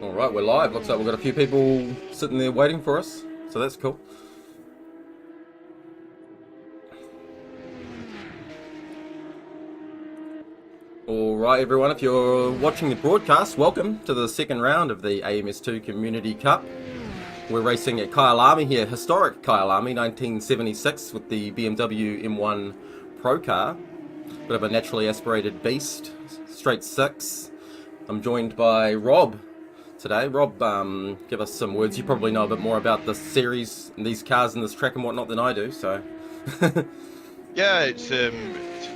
All right, we're live. Looks like we've got a few people sitting there waiting for us, so that's cool. All right, everyone, if you're watching the broadcast, welcome to the second round of the AMS2 Community Cup. We're racing at Kyalami here, historic Kyalami, 1976, with the BMW M1 Procar. Bit of a naturally aspirated beast, straight six. I'm joined by Rob today. Rob, give us some words. You probably know a bit more about this series and these cars and this track and whatnot than I do, so. Yeah, it's a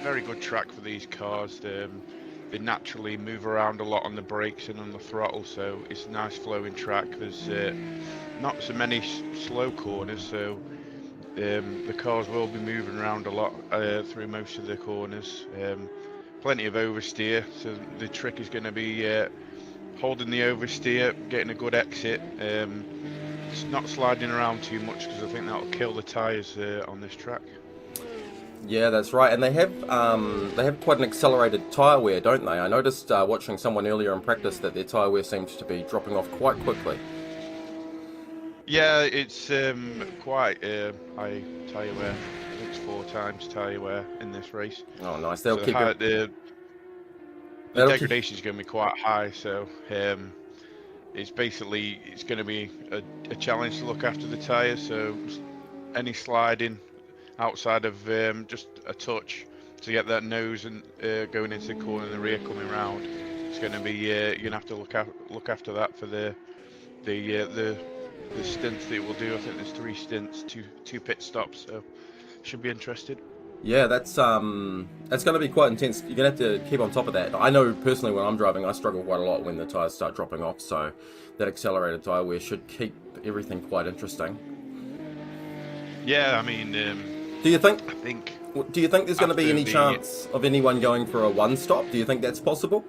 very good track for these cars. They naturally move around a lot on the brakes and on the throttle, so it's a nice flowing track. There's not so many slow corners, so the cars will be moving around a lot through most of the corners. Plenty of oversteer, so the trick is going to be holding the oversteer, getting a good exit. It's not sliding around too much because I think that'll kill the tyres on this track. Yeah, that's right. And they have quite an accelerated tyre wear, don't they? I noticed watching someone earlier in practice that their tyre wear seems to be dropping off quite quickly. Yeah, it's quite high tyre wear. I think it's 4 times tyre wear in this race. Oh, nice. They'll So keep it. the degradation is going to be quite high, so it's going to be a challenge to look after the tyres. So any sliding outside of just a touch to get that nose and going into the corner and the rear coming round, it's going to be you're going to have to look after that for the stints that we'll do. I think there's 3 stints, two pit stops, so should be interested. Yeah, that's going to be quite intense. You're going to have to keep on top of that. I know personally when I'm driving, I struggle quite a lot when the tyres start dropping off, so that accelerated tyre wear should keep everything quite interesting. Yeah, I mean, Do you think there's going to be any chance of anyone going for a one stop? Do you think that's possible?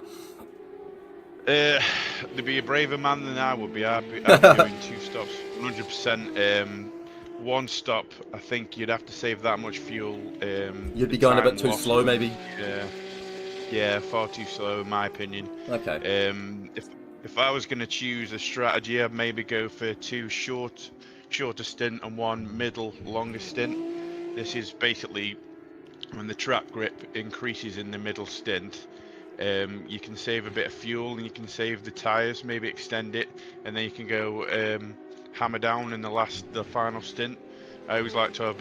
To be a braver man than I would be, I'd be doing 2 stops, 100%. 1 stop, I think you'd have to save that much fuel. You'd be going a bit too slow, maybe. Yeah, far too slow in my opinion. Okay. If I was going to choose a strategy, I'd maybe go for 2 shorter stint and 1 middle longer stint. This is basically when the track grip increases in the middle stint. You can save a bit of fuel and you can save the tyres, maybe extend it, and then you can go hammer down in the final stint. I always like to have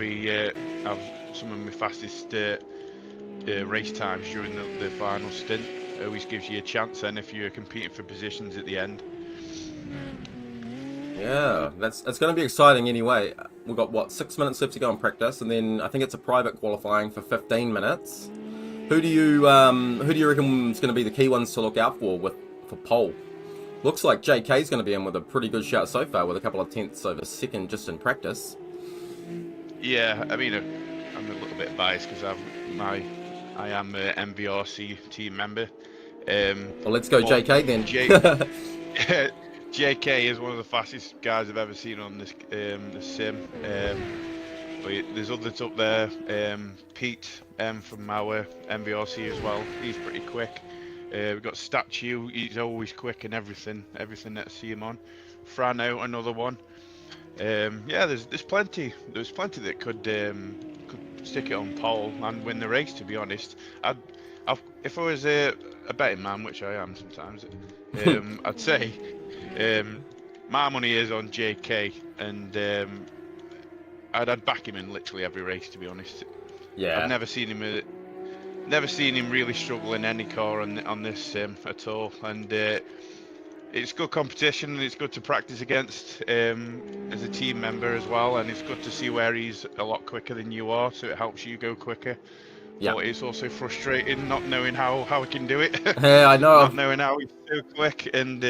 some of my fastest race times during the final stint. It always gives you a chance then if you're competing for positions at the end. Yeah, that's going to be exciting anyway. We've got 6 minutes left to go in practice, and then I think it's a private qualifying for 15 minutes. Who do you reckon is going to be the key ones to look out for pole? Looks like JK's going to be in with a pretty good shout so far, with a couple of tenths over second just in practice. Yeah, I mean, I'm a little bit biased because I am an MVRC team member. Well, let's go JK then. JK is one of the fastest guys I've ever seen on this sim. But there's others up there. Pete from our MVRC as well. He's pretty quick. We've got Statue. He's always quick in everything that I see him on. Frano, another one. Yeah, there's plenty. There's plenty that could stick it on pole and win the race. To be honest, if I was a betting man, which I am sometimes, I'd say my money is on JK, and I'd back him in literally every race. To be honest, yeah, I've never seen him really struggle in any car on this sim at all, and it's good competition and it's good to practice against as a team member as well, and it's good to see where he's a lot quicker than you are, so it helps you go quicker. Yeah. But it's also frustrating not knowing how he can do it. Yeah, I know. Not knowing how he's so quick, and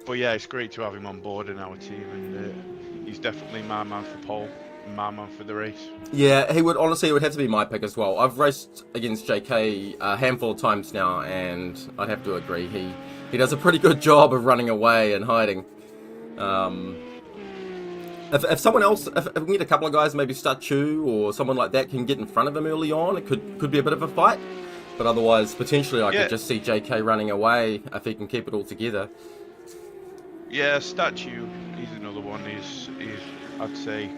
but yeah, it's great to have him on board in our team, and he's definitely my man for pole. My man for the race. Yeah, he would have to be my pick as well. I've raced against JK a handful of times now, and I'd have to agree he does a pretty good job of running away and hiding. If someone else, if we can get a couple of guys, maybe Statue or someone like that, can get in front of him early on, it could be a bit of a fight. But otherwise, potentially, I could just see JK running away if he can keep it all together. Yeah, Statue. He's another one. He's I'd say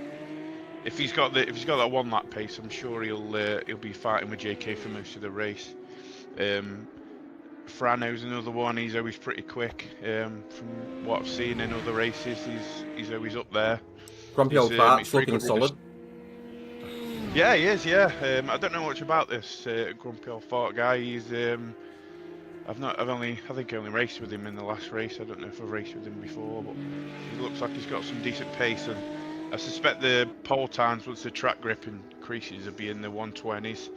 if he's got that one lap pace, I'm sure he'll be fighting with JK for most of the race. Frano's another one. He's always pretty quick. From what I've seen in other races, he's always up there. Grumpy He's old fart's pretty looking good with solid. Yeah, he is. Yeah, I don't know much about this grumpy old fart guy. I think I only raced with him in the last race. I don't know if I've raced with him before, but he looks like he's got some decent pace, and I suspect the pole times once the track grip increases will be in the 120s.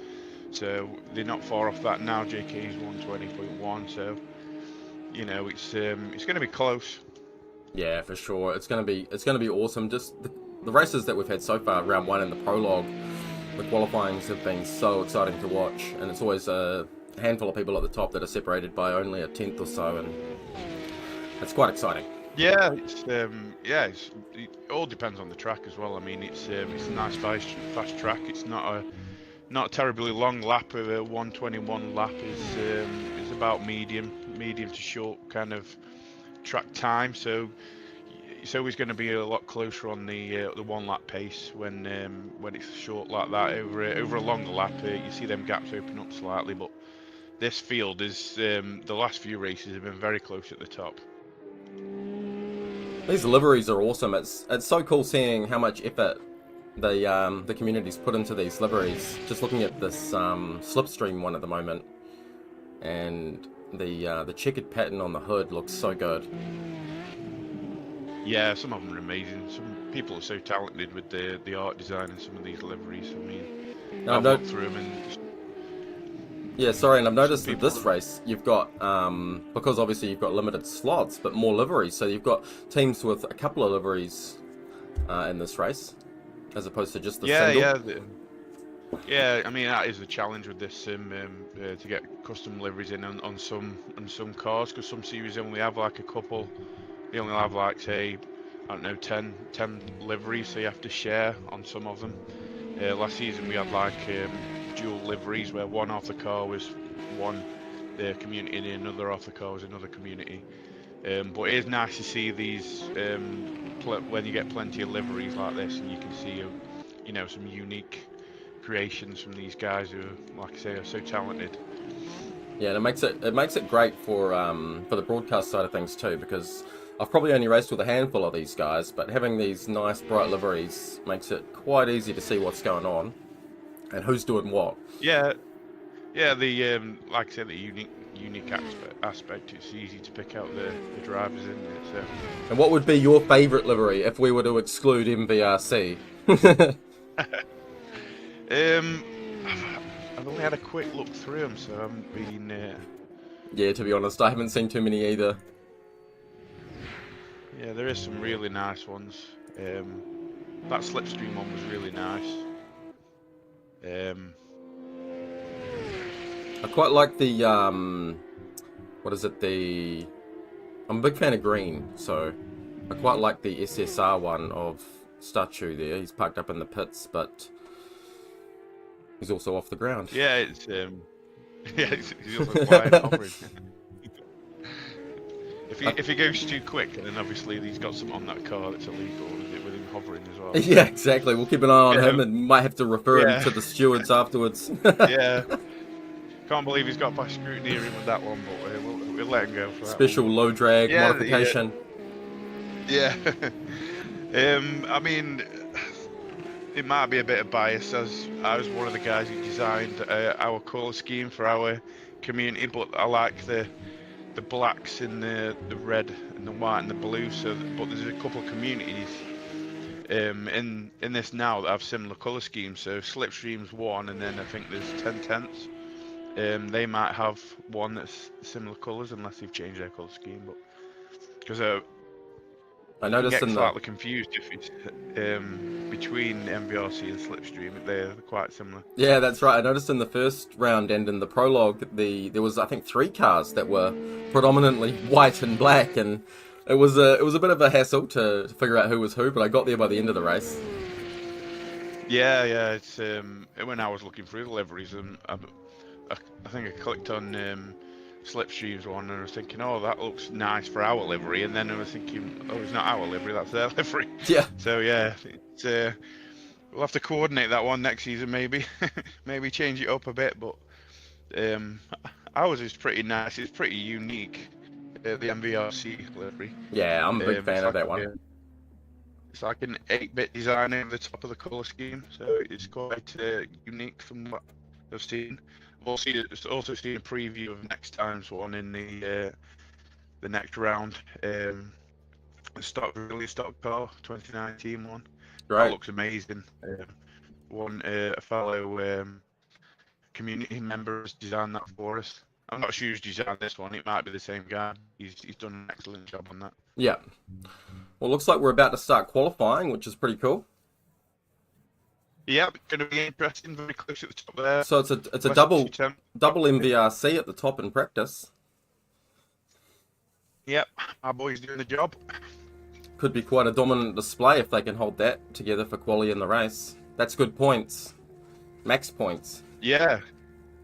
So they're not far off that now. JK's 120.1, so it's going to be close. Yeah, for sure. It's gonna be awesome. Just the races that we've had so far, round one and the prologue, the qualifyings have been so exciting to watch, and it's always a handful of people at the top that are separated by only a tenth or so, and it's quite exciting. Yeah, it all depends on the track as well. I mean, it's a nice fast track. It's not a terribly long lap. A 121 lap is about medium to short kind of track time. So it's always going to be a lot closer on the 1 lap pace when it's short like that. Over a longer lap, you see them gaps open up slightly, but this field is the last few races have been very close at the top. These liveries are awesome. It's so cool seeing how much effort the community's put into these liveries. Just looking at this slipstream one at the moment, and the checkered pattern on the hood looks so good. Yeah, some of them are amazing. Some people are so talented with the art design in some of these liveries. I mean, I've looked through them and. Yeah, sorry, and I've noticed that this race, you've got, because obviously you've got limited slots, but more liveries, so you've got teams with a couple of liveries in this race, as opposed to just the single. Yeah, I mean, that is the challenge with this sim, to get custom liveries in on some cars, because some series only have like a couple, they only have like, say, I don't know, 10 liveries, so you have to share on some of them. Last season we had like dual liveries where one half the car was one community and another half the car was another community. But it is nice to see these when you get plenty of liveries like this, and you can see some unique creations from these guys who, like I say, are so talented. Yeah, and it makes it great for the broadcast side of things too, because I've probably only raced with a handful of these guys, but having these nice bright liveries makes it quite easy to see what's going on and who's doing what. Yeah, the like I said, the unique aspect. It's easy to pick out the drivers in it. So. And what would be your favourite livery if we were to exclude MVRC? I've only had a quick look through them, so I haven't been. Yeah, to be honest, I haven't seen too many either. Yeah, there is some really nice ones. That slipstream one was really nice. I quite like the what is it? I'm a big fan of green, so I quite like the SSR one of Statue there. He's parked up in the pits, but he's also off the ground. Yeah, it's he's also flying hovering. If he goes too quick, then obviously he's got something on that car that's illegal with him hovering as well. Yeah, exactly. We'll keep an eye on him and might have to refer him to the stewards afterwards. Yeah. Can't believe he's got past scrutiny with that one, but we'll let him go for that. Special low drag modification. Yeah. I mean, it might be a bit of bias, as I was one of the guys who designed our colour scheme for our community, but I like the blacks and the red and the white and the blue. But there's a couple of communities in this now that have similar colour schemes. So Slipstream's one, and then I think there's 10 tenths. They might have one that's similar colours, unless they've changed their colour scheme. But because I noticed get slightly confused if it's between MVRC and Slipstream. They're quite similar. Yeah, that's right. I noticed in the first round and in the prologue, there was, I think, 3 cars that were predominantly white and black, and it was a bit of a hassle to figure out who was who. But I got there by the end of the race. Yeah. It's when I was looking through the liveries, and I think I clicked on Slipstream's one, and I was thinking, oh, that looks nice for our livery, and then I was thinking, oh, it's not our livery, that's their livery. Yeah. So yeah, it's, we'll have to coordinate that one next season, maybe, maybe change it up a bit. But ours is pretty nice. It's pretty unique. The MVRC livery. Yeah, I'm a big fan of that one. It's like an 8-bit design over the top of the colour scheme, so it's quite unique from what I've seen. I've also seen a preview of next time's one in the next round. The release stock car 2019 one. Right. That looks amazing. A fellow community member has designed that for us. I'm not sure who's designed this one. It might be the same guy. He's done an excellent job on that. Yeah. Well, looks like we're about to start qualifying, which is pretty cool. Yeah, going to be interesting. Very close at the top there. So it's a double MVRC at the top in practice. Yep, our boy's doing the job. Could be quite a dominant display if they can hold that together for quali in the race. That's good points. Max points. Yeah.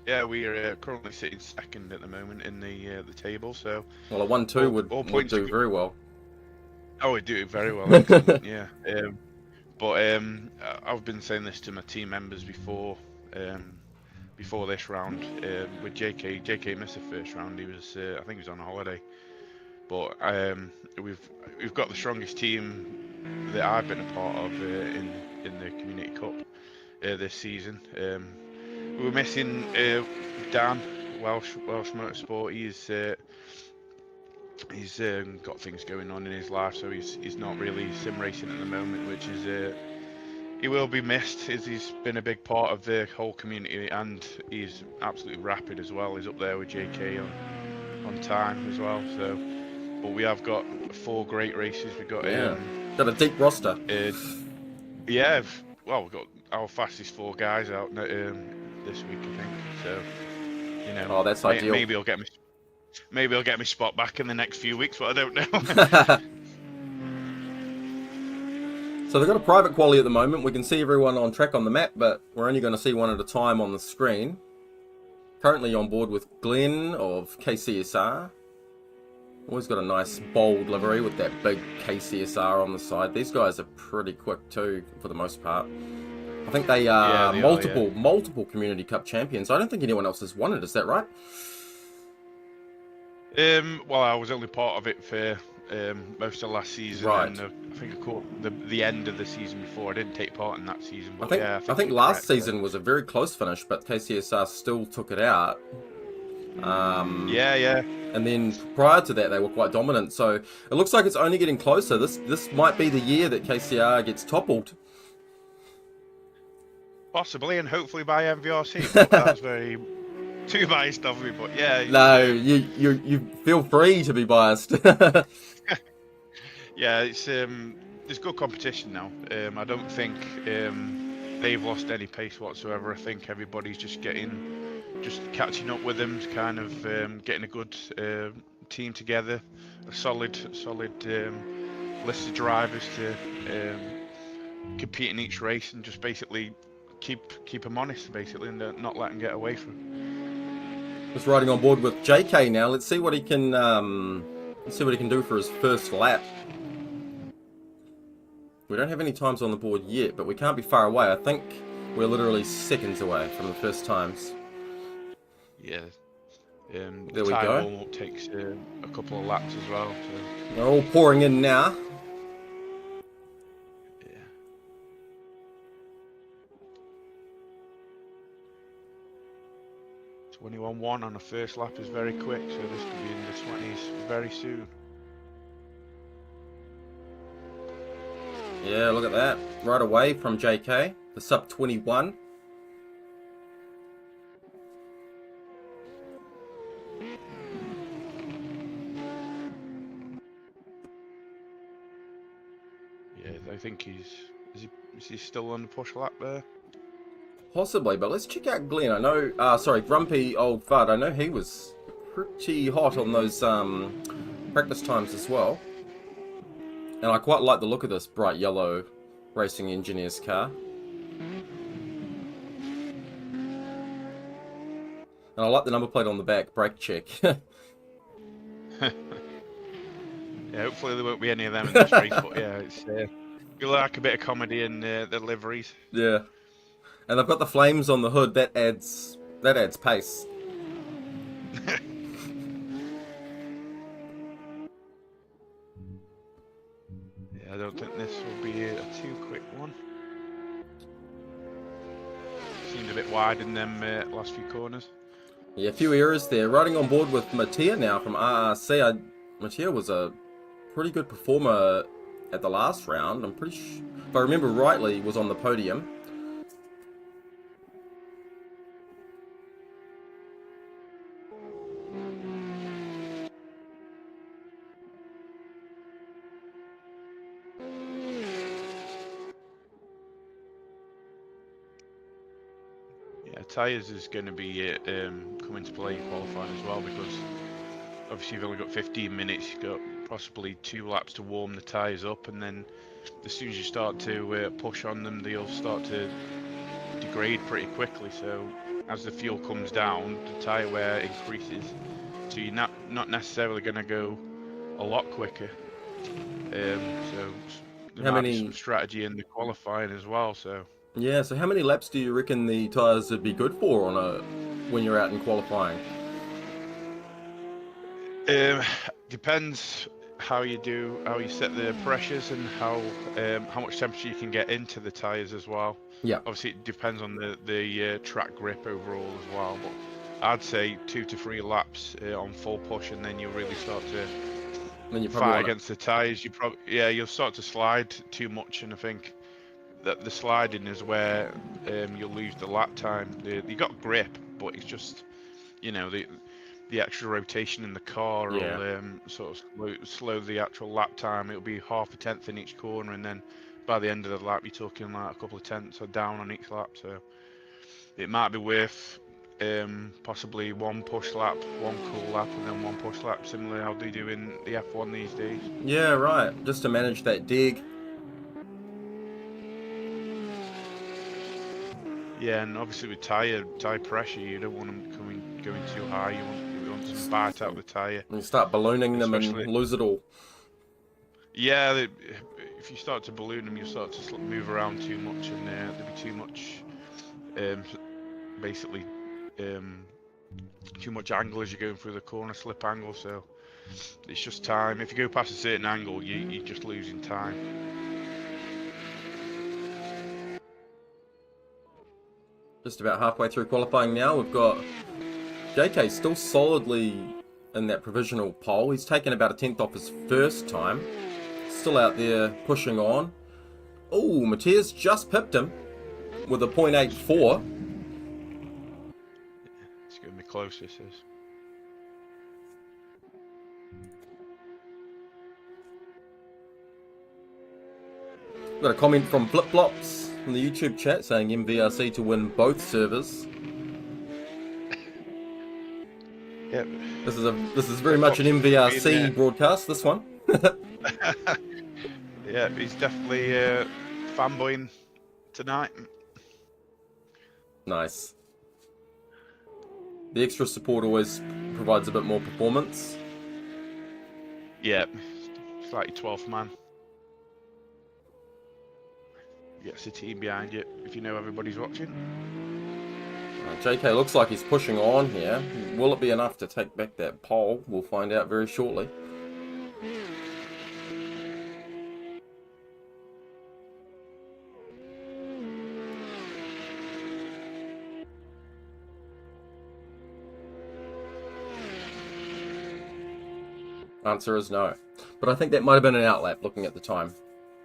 Yeah, we are currently sitting second at the moment in the table, so... Well, a 1-2 would do very well. Oh, we'd do it very well, excellent, yeah. But I've been saying this to my team members before this round. With JK. JK missed the first round. He was, I think he was on holiday. But we've got the strongest team that I've been a part of in the Community Cup this season. We were missing Dan, Welsh Motorsport. He's got things going on in his life, so he's not really sim racing at the moment, which is he will be missed, as he's been a big part of the whole community, and he's absolutely rapid as well. He's up there with JK on time as well. So, but we have got 4 great races. We've got got a deep roster. Yeah, well, we've got our fastest 4 guys out this week, I think. So, you know, oh, that's ideal. Maybe I'll get my spot back in the next few weeks, but I don't know. So they've got a private quali at the moment. We can see everyone on track on the map, but we're only going to see one at a time on the screen. Currently on board with Glenn of KCSR. Always got a nice bold livery with that big KCSR on the side. These guys are pretty quick too, for the most part. I think they are multiple Community Cup champions. I don't think anyone else has won it. Is that right? Well, I was only part of it for most of last season, right. And I think I caught the end of the season before. I didn't take part in that season. But I think last season was a very close finish, but KCSR still took it out. Yeah. And then prior to that, they were quite dominant. So it looks like it's only getting closer. This might be the year that KCR gets toppled. Possibly, and hopefully by MVRC. But that's very too biased of me, but yeah. No, you feel free to be biased. Yeah, it's there's good competition now. I don't think they've lost any pace whatsoever. I think everybody's just catching up with them, kind of getting a good team together, a solid list of drivers to compete in each race, and just basically keep them honest, basically, and not let them get away from it. Just riding on board with JK now. Let's see what he can do for his first lap. We don't have any times on the board yet, but we can't be far away. I think we're literally seconds away from the first times. Yeah. There the we time go. warm-up takes a couple of laps as well. So. They're all pouring in now. Yeah. .21.1 on the first lap is very quick, so this could be in the 20s very soon. Yeah, look at that. Right away from JK, the sub 21. Yeah, I think is he still on the push lap there? Possibly, but let's check out Glenn. I know, sorry, Grumpy Old Fud. I know he was pretty hot on those practice times as well. And I quite like the look of this bright yellow racing engineer's car. And I like the number plate on the back, brake check. Yeah, hopefully there won't be any of them in this race, but yeah, it's you like a bit of comedy in the liveries. Yeah. And they've got the flames on the hood. That adds pace. Yeah, I don't think this will be a too quick one. Seemed a bit wide in them last few corners. Yeah, a few errors there. Riding on board with Mattia now from RRC. Mattia was a pretty good performer at the last round. I'm pretty sure, if I remember rightly, he was on the podium. Yeah, tyres is going to be come into play in qualifying as well, because obviously you've only got 15 minutes. You've got possibly 2 laps to warm the tyres up, and then as soon as you start to push on them, they'll start to degrade pretty quickly. So as the fuel comes down, the tyre wear increases. So you're not necessarily going to go a lot quicker. So there might be some strategy in the qualifying as well. So yeah, so how many laps do you reckon the tyres would be good for when you're out in qualifying? Depends how you set the pressures and how much temperature you can get into the tyres as well. Yeah. Obviously, it depends on the track grip overall as well. But I'd say 2 to 3 laps on full push, and then you'll really start to fight against the tyres. You'll start to slide too much, and I think that the sliding is where you'll lose the lap time. You got grip, but it's just, you know, the extra rotation in the car will sort of slow the actual lap time. It'll be half a tenth in each corner, and then by the end of the lap, you're talking like a couple of tenths or down on each lap. So it might be worth possibly one push lap, one cool lap, and then one push lap, similar how they do in the F1 these days. Yeah, right. Just to manage that dig. Yeah, and obviously with tyre pressure, you don't want them going too high. You want to bite out the tyre. And you start ballooning them and lose it all. Yeah, if you start to balloon them, you start to move around too much, and there'll be too much, basically, too much angle as you're going through the corner, slip angle. So it's just time. If you go past a certain angle, you're just losing time. Just about halfway through qualifying now. We've got JK still solidly in that provisional pole. He's taken about a tenth off his first time. Still out there pushing on. Oh, Matthias just pipped him with a 0.84. It's going to be close, this is. Got a comment from Flip Flops in the YouTube chat saying MVRC to win both servers. Yep. This is very much an MVRC broadcast, this one. Yeah, he's definitely fanboying tonight. Nice. The extra support always provides a bit more performance. Yeah, it's like your 12th man. Gets the team behind you if you know everybody's watching. JK looks like he's pushing on here. Will it be enough to take back that pole? We'll find out very shortly. Answer is no. But I think that might have been an outlap looking at the time.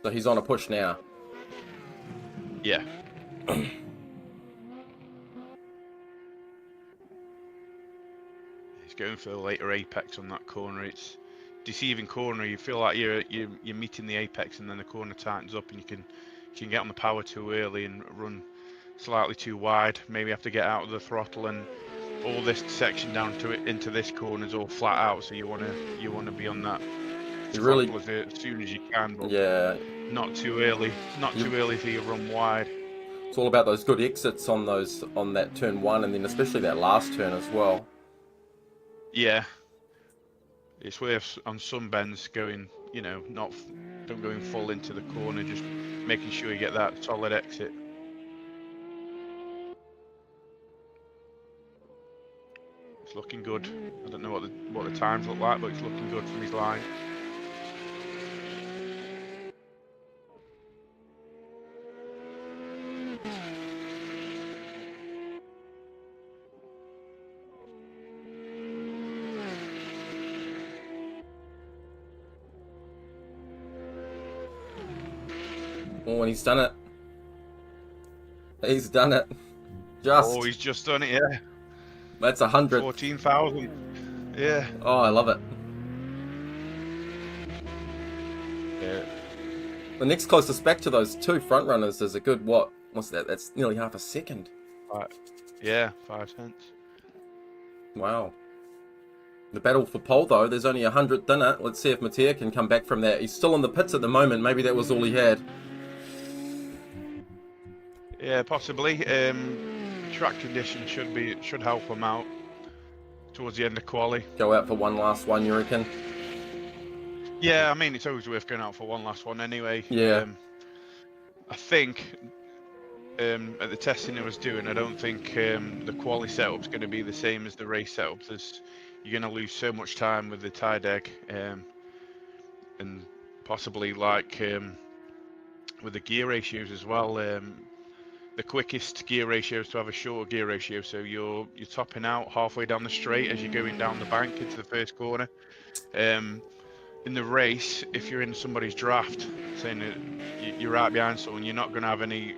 So he's on a push now. Yeah. He's going for the later apex on that corner. It's deceiving corner. You feel like you're meeting the apex, and then the corner tightens up, and you can get on the power too early and run slightly too wide. Maybe have to get out of the throttle, and all this section down to it into this corner is all flat out. So you want to be on that throttle as soon as you can. But yeah. Not too early. Too early for you to run wide. It's all about those good exits on that turn one, and then especially that last turn as well. Yeah. it's worth on some bends going, you know, don't going full into the corner, just making sure you get that solid exit. It's looking good. I don't know what the times look like, but it's looking good from his line. Oh, and he's done it. He's done it. Oh, he's just done it, yeah. That's 100. 14,000. Yeah. Oh, I love it. Yeah. The next closest back to those two front runners is a good, what's that? That's nearly half a second. Yeah, 5 tenths. Wow. The battle for pole, though, there's only 100th in it. Let's see if Mattia can come back from that. He's still in the pits at the moment. Maybe that was all he had. Yeah, possibly. Track conditions should help him out towards the end of quali. Go out for one last one, you reckon? Yeah, I mean, it's always worth going out for one last one anyway. Yeah. I think at the testing I was doing, I don't think the quali setup's going to be the same as the race setup. You're going to lose so much time with the tie deck, and possibly like with the gear ratios as well. The quickest gear ratio is to have a shorter gear ratio, so you're topping out halfway down the straight as you're going down the bank into the first corner. In the race, if you're in somebody's draft, saying that you're right behind someone, you're not going to have any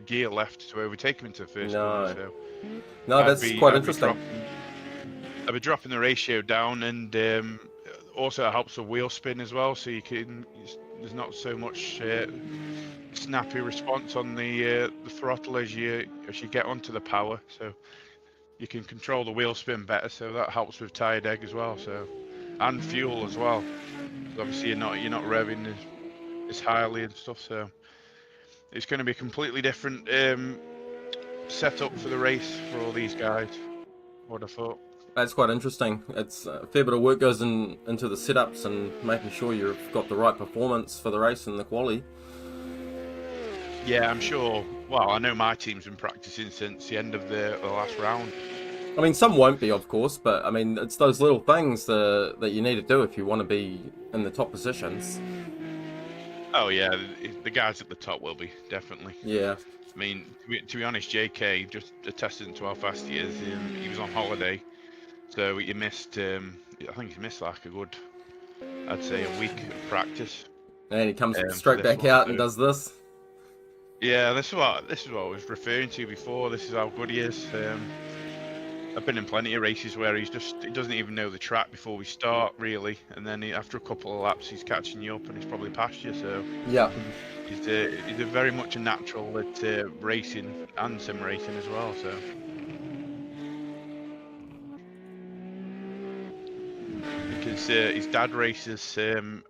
gear left to overtake them into the first corner. So no, that's quite interesting. I'd be dropping the ratio down, and also it helps with wheel spin as well. So there's not so much snappy response on the throttle as you get onto the power. So you can control the wheel spin better. So that helps with tire deg as well. So and fuel as well. Obviously you're not revving as highly and stuff. So it's going to be a completely different setup for the race for all these guys. What I thought. That's quite interesting. It's a fair bit of work goes into the setups and making sure you've got the right performance for the race and the quali. Yeah, I'm sure. Well, I know my team's been practicing since the end of the last round. I mean, some won't be, of course, but I mean, it's those little things that you need to do if you want to be in the top positions. Oh yeah, the guys at the top will be, definitely. Yeah. I mean, to be honest, JK, just attesting to how fast he is, he was on holiday, so he missed, I think he missed like a good, I'd say a week of practice. And he comes straight back out and does this. Yeah, this is what I was referring to before. This is how good he is. I've been in plenty of races where he doesn't even know the track before we start, really, and then after a couple of laps he's catching you up and he's probably past you. So yeah, he's a very much a natural at racing and sim racing as well. So because his dad races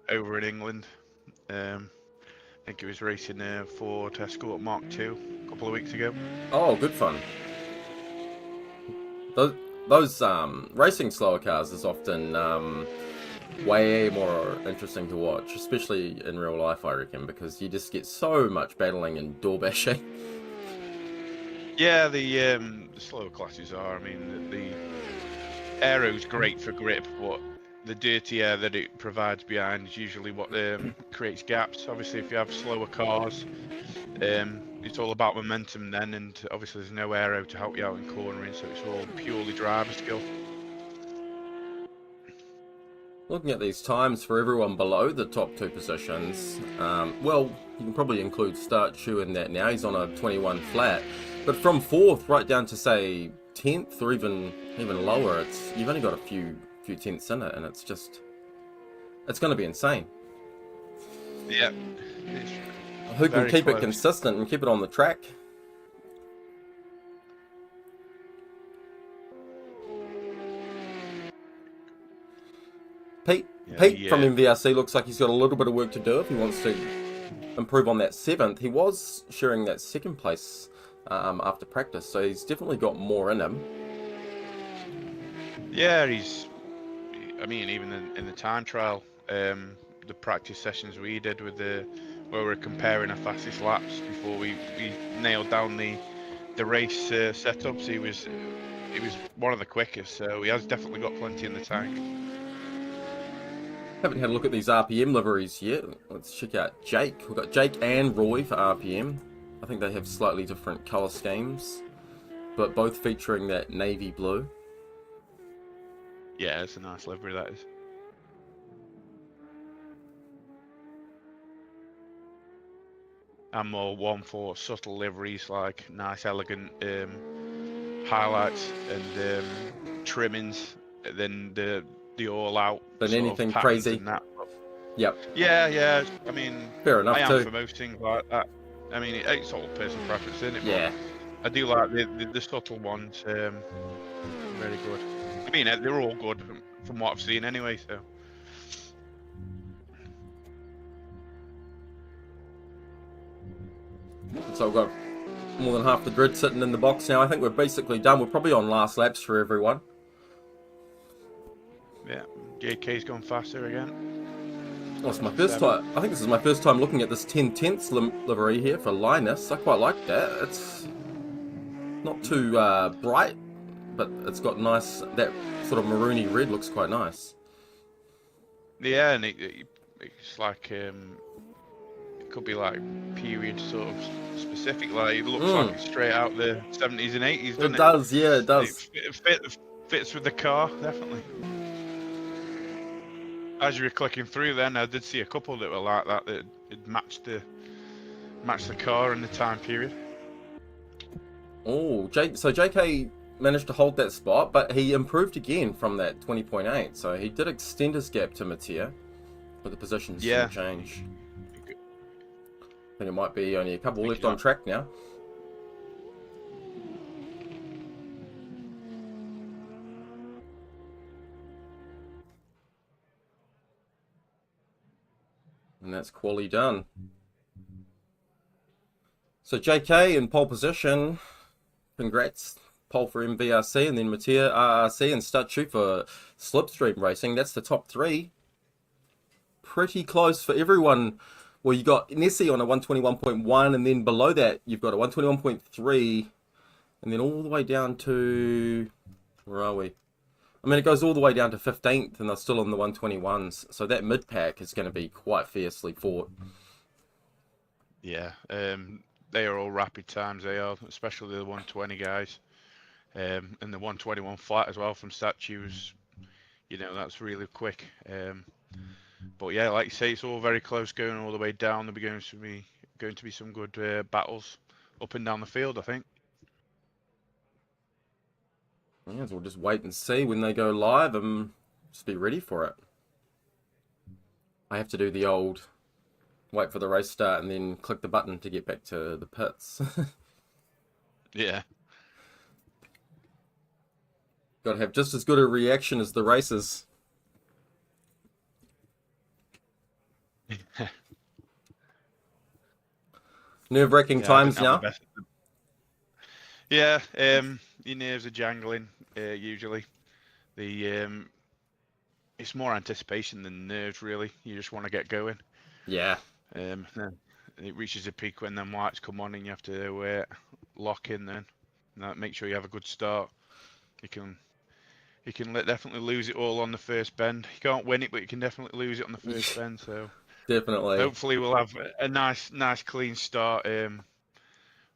over in England. I think he was racing Ford Escort Mark II a couple of weeks ago. Oh, good fun. Those racing slower cars is often way more interesting to watch, especially in real life, I reckon, because you just get so much battling and door bashing. Yeah, the slower classes are. I mean, the aero's great for grip, but the dirty air that it provides behind is usually what creates gaps. Obviously, if you have slower cars, it's all about momentum then, and obviously there's no aero to help you out in cornering, so it's all purely driver skill. Looking at these times for everyone below the top two positions, well, you can probably include Start Shoe in that now. He's on a 21 flat, but from 4th right down to say 10th or even lower, you've only got a few tenths in it, and it's going to be insane. Yeah. Who can keep it consistent and keep it on the track? Pete from MVRC looks like he's got a little bit of work to do if he wants to improve on that 7th. He was sharing that 2nd place after practice, so he's definitely got more in him. Yeah, I mean, even in the time trial, the practice sessions we did with where we were comparing our fastest laps before we nailed down the race setups. He was one of the quickest, so he has definitely got plenty in the tank. Haven't had a look at these RPM liveries yet. Let's check out Jake. We've got Jake and Roy for RPM. I think they have slightly different colour schemes, but both featuring that navy blue. Yeah, it's a nice livery, that is. I'm more one for subtle liveries, like nice, elegant highlights and trimmings, than the all-out Than sort of anything patterns crazy. and that. Yep. Yeah. I mean, Fair enough I am too. for most things like that. I mean, it's all personal preference, isn't it? Yeah. But I do like the subtle ones. Very good. I mean, they're all good from what I've seen anyway. So. So we've got more than half the grid sitting in the box now. I think we're basically done. We're probably on last laps for everyone. Yeah, JK's gone faster again. Oh, it's my first time. I think this is my first time looking at this 10/10 livery here for Linus. I quite like that. It's not too bright, but it's got nice, that sort of maroony red looks quite nice. Yeah, and it's like it could be like period sort of specific. Like it looks like it's straight out the 70s and 80s, doesn't it? It does, yeah, it does. It fits with the car, definitely. As you were clicking through, then I did see a couple that were like that it matched the car and the time period. Oh, so JK managed to hold that spot, but he improved again from that 20.8. So he did extend his gap to Mattia, but the positions didn't change. I think it might be only a couple left on track now. And that's quali done. So JK in pole position. Congrats. Pole for MVRC, and then Mattia RRC and Stutchu for Slipstream Racing. That's the top three. Pretty close for everyone. Well, you got Nessie on a 121.1, and then below that you've got a 121.3, and then all the way down to, where are we? I mean, it goes all the way down to 15th, and they're still on the 121s. So that mid pack is going to be quite fiercely fought. Yeah, they are all rapid times. They are, especially the 120 guys, and the 121 flat as well from Statues. You know, that's really quick. But yeah, like you say, it's all very close going all the way down. There'll be going to be some good battles up and down the field, I think. Yeah, so we'll just wait and see when they go live and just be ready for it. I have to do the old wait for the race start and then click the button to get back to the pits. Yeah. Got to have just as good a reaction as the racers. Nerve-wracking times now. Yeah, your nerves are jangling usually. It's more anticipation than nerves, really. You just want to get going. Yeah. It reaches a peak when them lights come on and you have to lock in then. Make sure you have a good start. You can definitely lose it all on the first bend. You can't win it, but you can definitely lose it on the first bend. So definitely. Hopefully we'll have a nice clean start.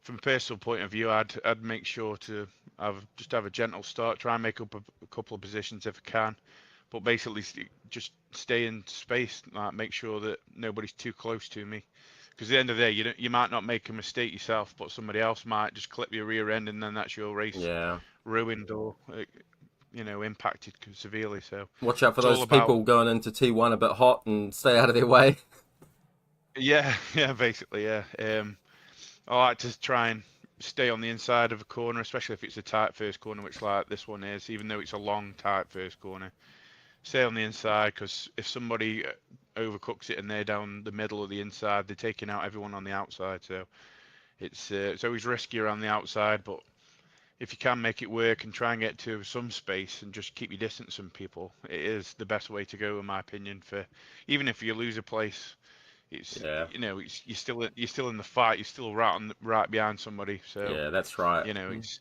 From a personal point of view, I'd make sure to have a gentle start. Try and make up a couple of positions if I can, but basically just stay in space. Make sure that nobody's too close to me. Because at the end of the day, you might not make a mistake yourself, but somebody else might just clip your rear end, and then that's your race ruined or impacted severely. So watch out for those people going into T1 a bit hot and stay out of their way. Yeah, basically, yeah. I like to try and stay on the inside of a corner, especially if it's a tight first corner, which like this one is, even though it's a long, tight first corner. Stay on the inside, because if somebody overcooks it and they're down the middle of the inside, they're taking out everyone on the outside. So it's always risky around the outside, but if you can make it work and try and get to some space and just keep your distance from people, it is the best way to go, in my opinion. For even if you lose a place, it's Yeah. you're still in the fight. You're still right behind somebody. So Yeah, that's right. it's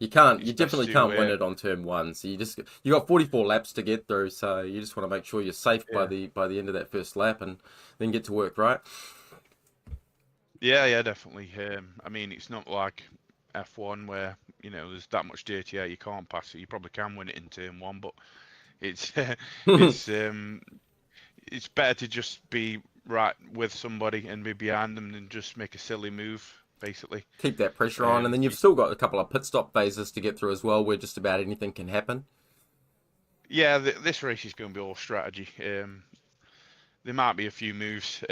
You it's best definitely can't win to it on turn one. So you got 44 laps to get through. So you just want to make sure you're safe by yeah. the end of that first lap, and then get to work, right? Yeah, definitely. I mean, it's not like F1 where there's that much dirty air you can't pass it. You probably can win it in turn one, but it's it's um it's better to just be right with somebody and be behind them than just make a silly move, basically. Keep that pressure on, and then you've still got a couple of pit stop phases to get through as well, where just about anything can happen. Yeah, this race is going to be all strategy. There might be a few moves,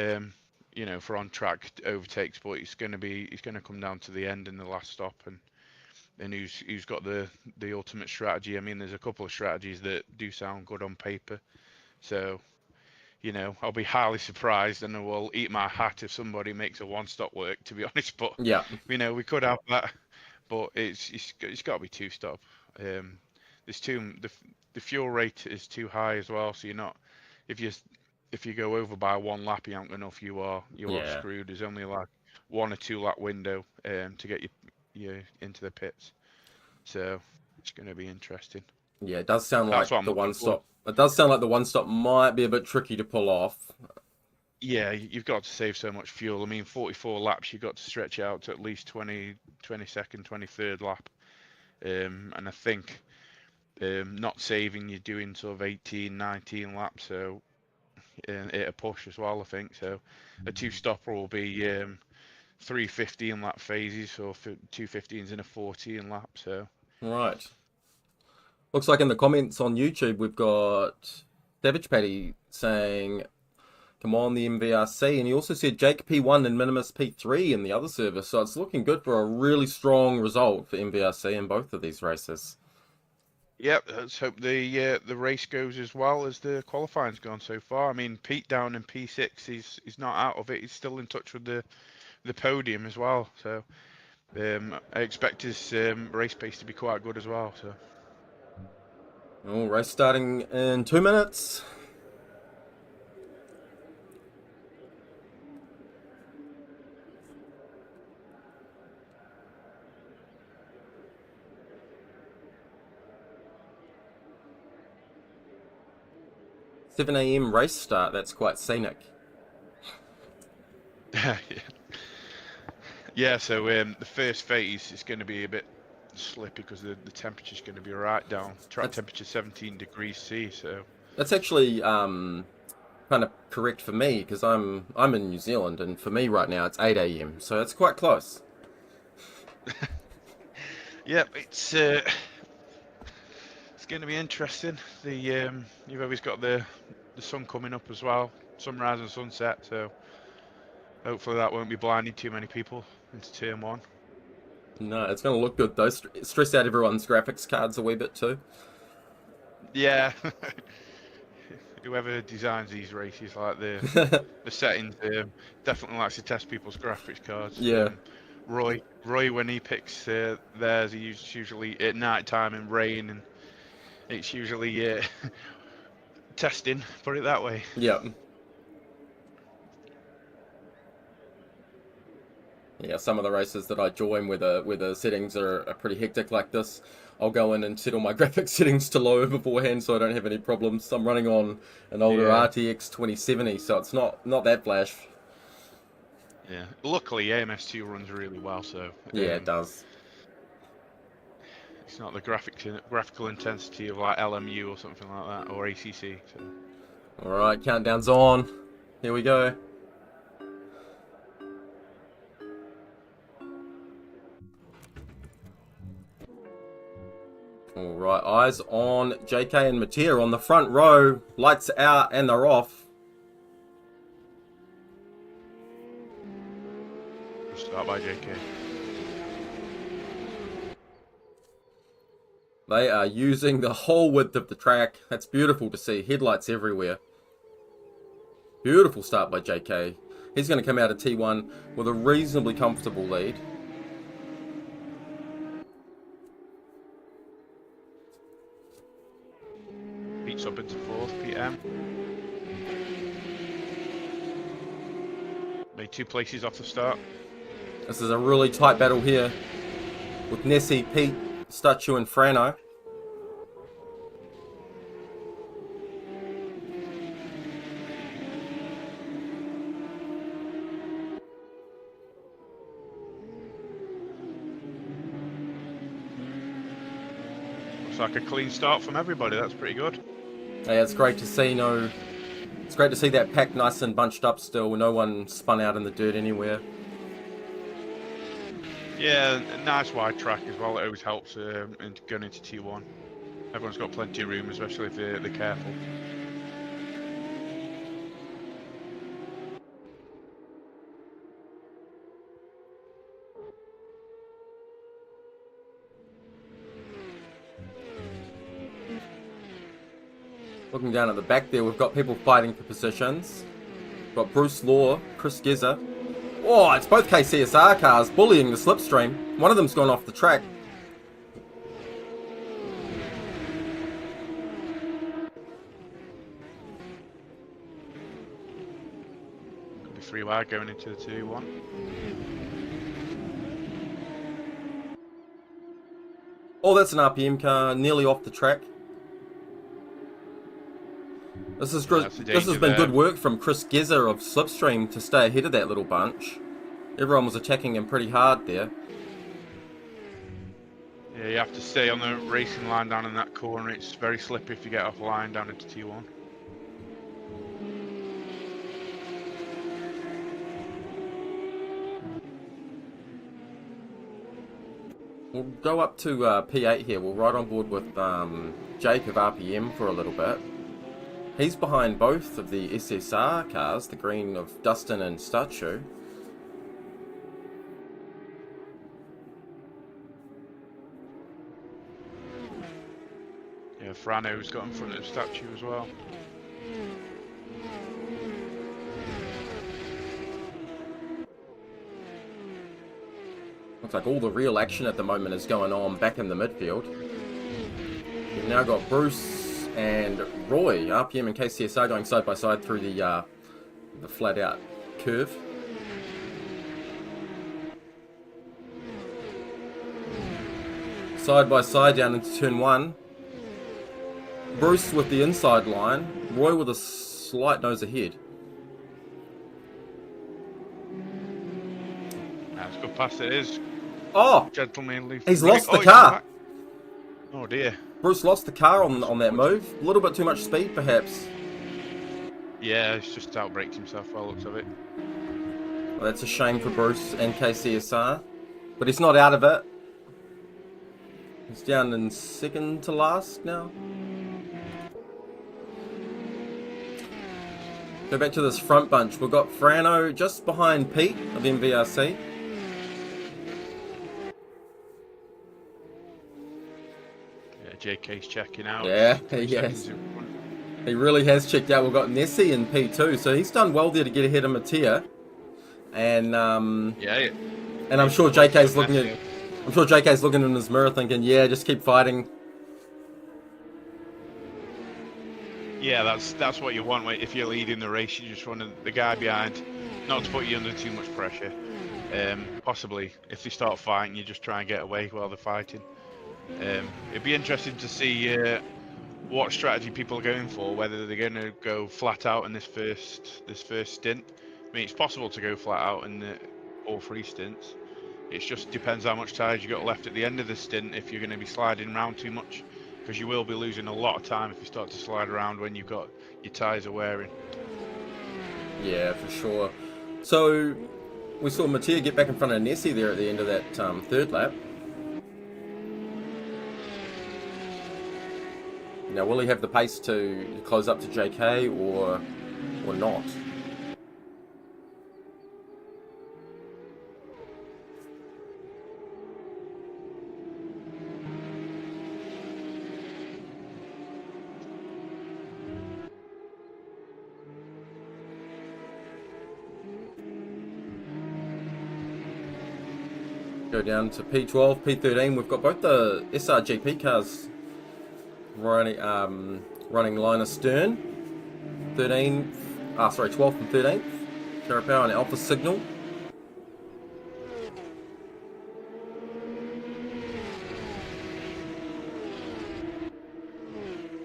for on track overtakes, but it's going to come down to the end and the last stop, and who's got the ultimate strategy. I mean, there's a couple of strategies that do sound good on paper, so I'll be highly surprised and I will eat my hat if somebody makes a one-stop work, to be honest. But Yeah, we could have that, but it's got to be two-stop. There's the fuel rate is too high as well, so you're not if you go over by one lap, you aren't enough. You are yeah, screwed. There's only like 1 or 2 lap window to get you into the pits, so it's going to be interesting. yeah. It does sound That's like what I'm the looking one for. stop. It does sound like the one stop might be a bit tricky to pull off. Yeah, you've got to save so much fuel. I mean, 44 laps, you've got to stretch out to at least 22nd, 23rd lap. And I think not saving, you're doing sort of 18, 19 laps, so at a push as well, I think. So a two-stopper will be 3 15-lap phases, or 2 15s in a 14 lap. So Right. Looks like in the comments on YouTube we've got Savage Patty saying, "Come on, the MVRC," and he also said Jake P1 and Minimus P3 in the other service. So it's looking good for a really strong result for MVRC in both of these races. yep, let's hope the race goes as well as the qualifying's gone so far. I mean, Pete down in P6, he's not out of it. He's still in touch with the podium as well. So I expect his race pace to be quite good as well. So Oh, race starting in 2 minutes. Seven AM race start. That's quite scenic. yeah, yeah. So the first phase is going to be a bit slippy because the temperature's going to be right down. Track That's temperature 17 degrees C. So that's actually kind of correct for me because I'm in New Zealand, and for me right now it's 8 AM, so it's quite close. yep, it's going to be interesting. You've always got the sun coming up as well, sunrise and sunset. So hopefully that won't be blinding too many people into turn one. No, it's going to look good though. Stress out everyone's graphics cards a wee bit too. Yeah. Whoever designs these races, like the settings, definitely likes to test people's graphics cards. Yeah. Roy, when he picks theirs, he's usually at night time in rain, and it's usually testing. Put it that way. Yeah. Yeah, some of the races that I join where the settings are pretty hectic like this, I'll go in and set all my graphics settings to low beforehand so I don't have any problems. I'm running on an older Yeah. RTX 2070, so it's not that flash. Yeah. Luckily, AMS2 runs really well, so Yeah, it does. it's not the graphical intensity of like LMU or something like that, or ACC. So. Alright, countdown's on. Here we go. Alright, eyes on JK and Mattia on the front row. Lights out and they're off. Start by JK. They are using the whole width of the track. That's beautiful to see. Headlights everywhere. Beautiful start by JK. He's going to come out of T1 with a reasonably comfortable lead. only 2 places off the start. This is a really tight battle here with Nessie, Pete, Statue and Frano. Looks like a clean start from everybody. That's pretty good. Yeah, it's great to see. It's great to see that pack nice and bunched up still. No one spun out in the dirt anywhere. Yeah, a nice wide track as well. It always helps in going into T1. Everyone's got plenty of room, especially if they're careful. Looking down at the back there, we've got people fighting for positions. We've got Bruce Law, Chris Gizza. Oh, it's both KCSR cars bullying the slipstream. One of them's gone off the track. Could be 3 wide going into the 2-1. Oh, that's an RPM car, nearly off the track. This has been good work from Chris Gizza of Slipstream to stay ahead of that little bunch. Everyone was attacking him pretty hard there. Yeah, you have to stay on the racing line down in that corner. It's very slippy if you get off line down into T1. We'll go up to P8 here. We'll ride on board with Jake of RPM for a little bit. He's behind both of the SSR cars, the green of Dustin and Statue. Yeah, Frano's got in front of the Statue as well. Looks like all the real action at the moment is going on back in the midfield. We've now got Bruce and Roy, RPM and KCSR going side by side through the flat out curve. Side by side down into turn 1. Bruce with the inside line, Roy with a slight nose ahead. That's a good pass it is. Oh! Gentlemanly. He's lost the car! Oh dear. Bruce lost the car on that move. A little bit too much speed, perhaps. Yeah, he's just outbraked himself by the looks of it. Well, that's a shame for Bruce and KCSR. But he's not out of it. He's down in second to last now. Go back to this front bunch. We've got Frano just behind Pete of MVRC. JK's checking out. Yeah, yes. He really has checked out. We've got Nessie in P2, so he's done well there to get ahead of Mattia. And yeah. And I'm sure JK's looking in his mirror thinking, yeah, just keep fighting. Yeah, that's what you want. If you're leading the race, you just want the guy behind not to put you under too much pressure. Possibly, if they start fighting, you just try and get away while they're fighting. It'd be interesting to see what strategy people are going for, whether they're going to go flat out in this first stint. I mean, it's possible to go flat out in all 3 stints. It just depends how much tires you got left at the end of the stint if you're going to be sliding around too much, because you will be losing a lot of time if you start to slide around when you've got your tires are wearing. Yeah, for sure. So we saw Mattia get back in front of Nessie there at the end of that third lap. Now, will he have the pace to close up to JK or not? Go down to P12, P13. We've got both the SRGP cars running line astern. 12th and 13th. Carapau and Alpha Signal.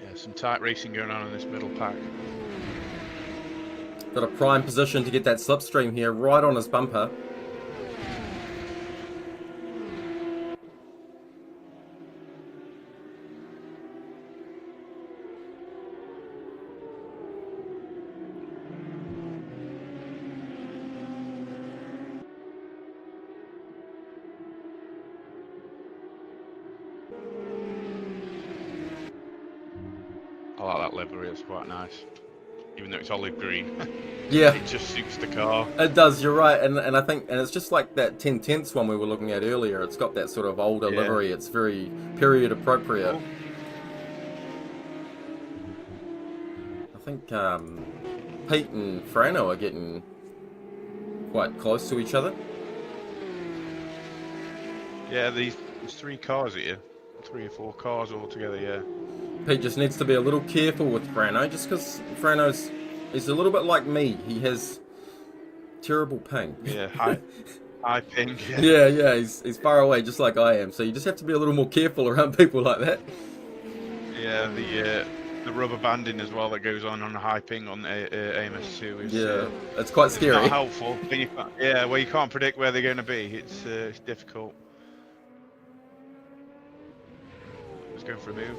Yeah, some tight racing going on in this middle pack. Got a prime position to get that slipstream here, right on his bumper. I like that livery, it's quite nice. Even though it's olive green. Yeah. It just suits the car. It does, you're right, and I think, and it's just like that 10/10 one we were looking at earlier. It's got that sort of older livery. It's very period appropriate. Cool. I think Pete and Frano are getting quite close to each other. Yeah, there's 3 cars here. 3 or 4 cars all together, yeah. Pete just needs to be a little careful with Frano, just because he's a little bit like me. He has terrible ping. Yeah, high ping. Yeah, he's far away, just like I am. So you just have to be a little more careful around people like that. Yeah, the rubber banding as well that goes on a high ping on AMS2 is it's quite scary. It's not helpful. But you can't predict where they're going to be. It's difficult. Let's go for a move.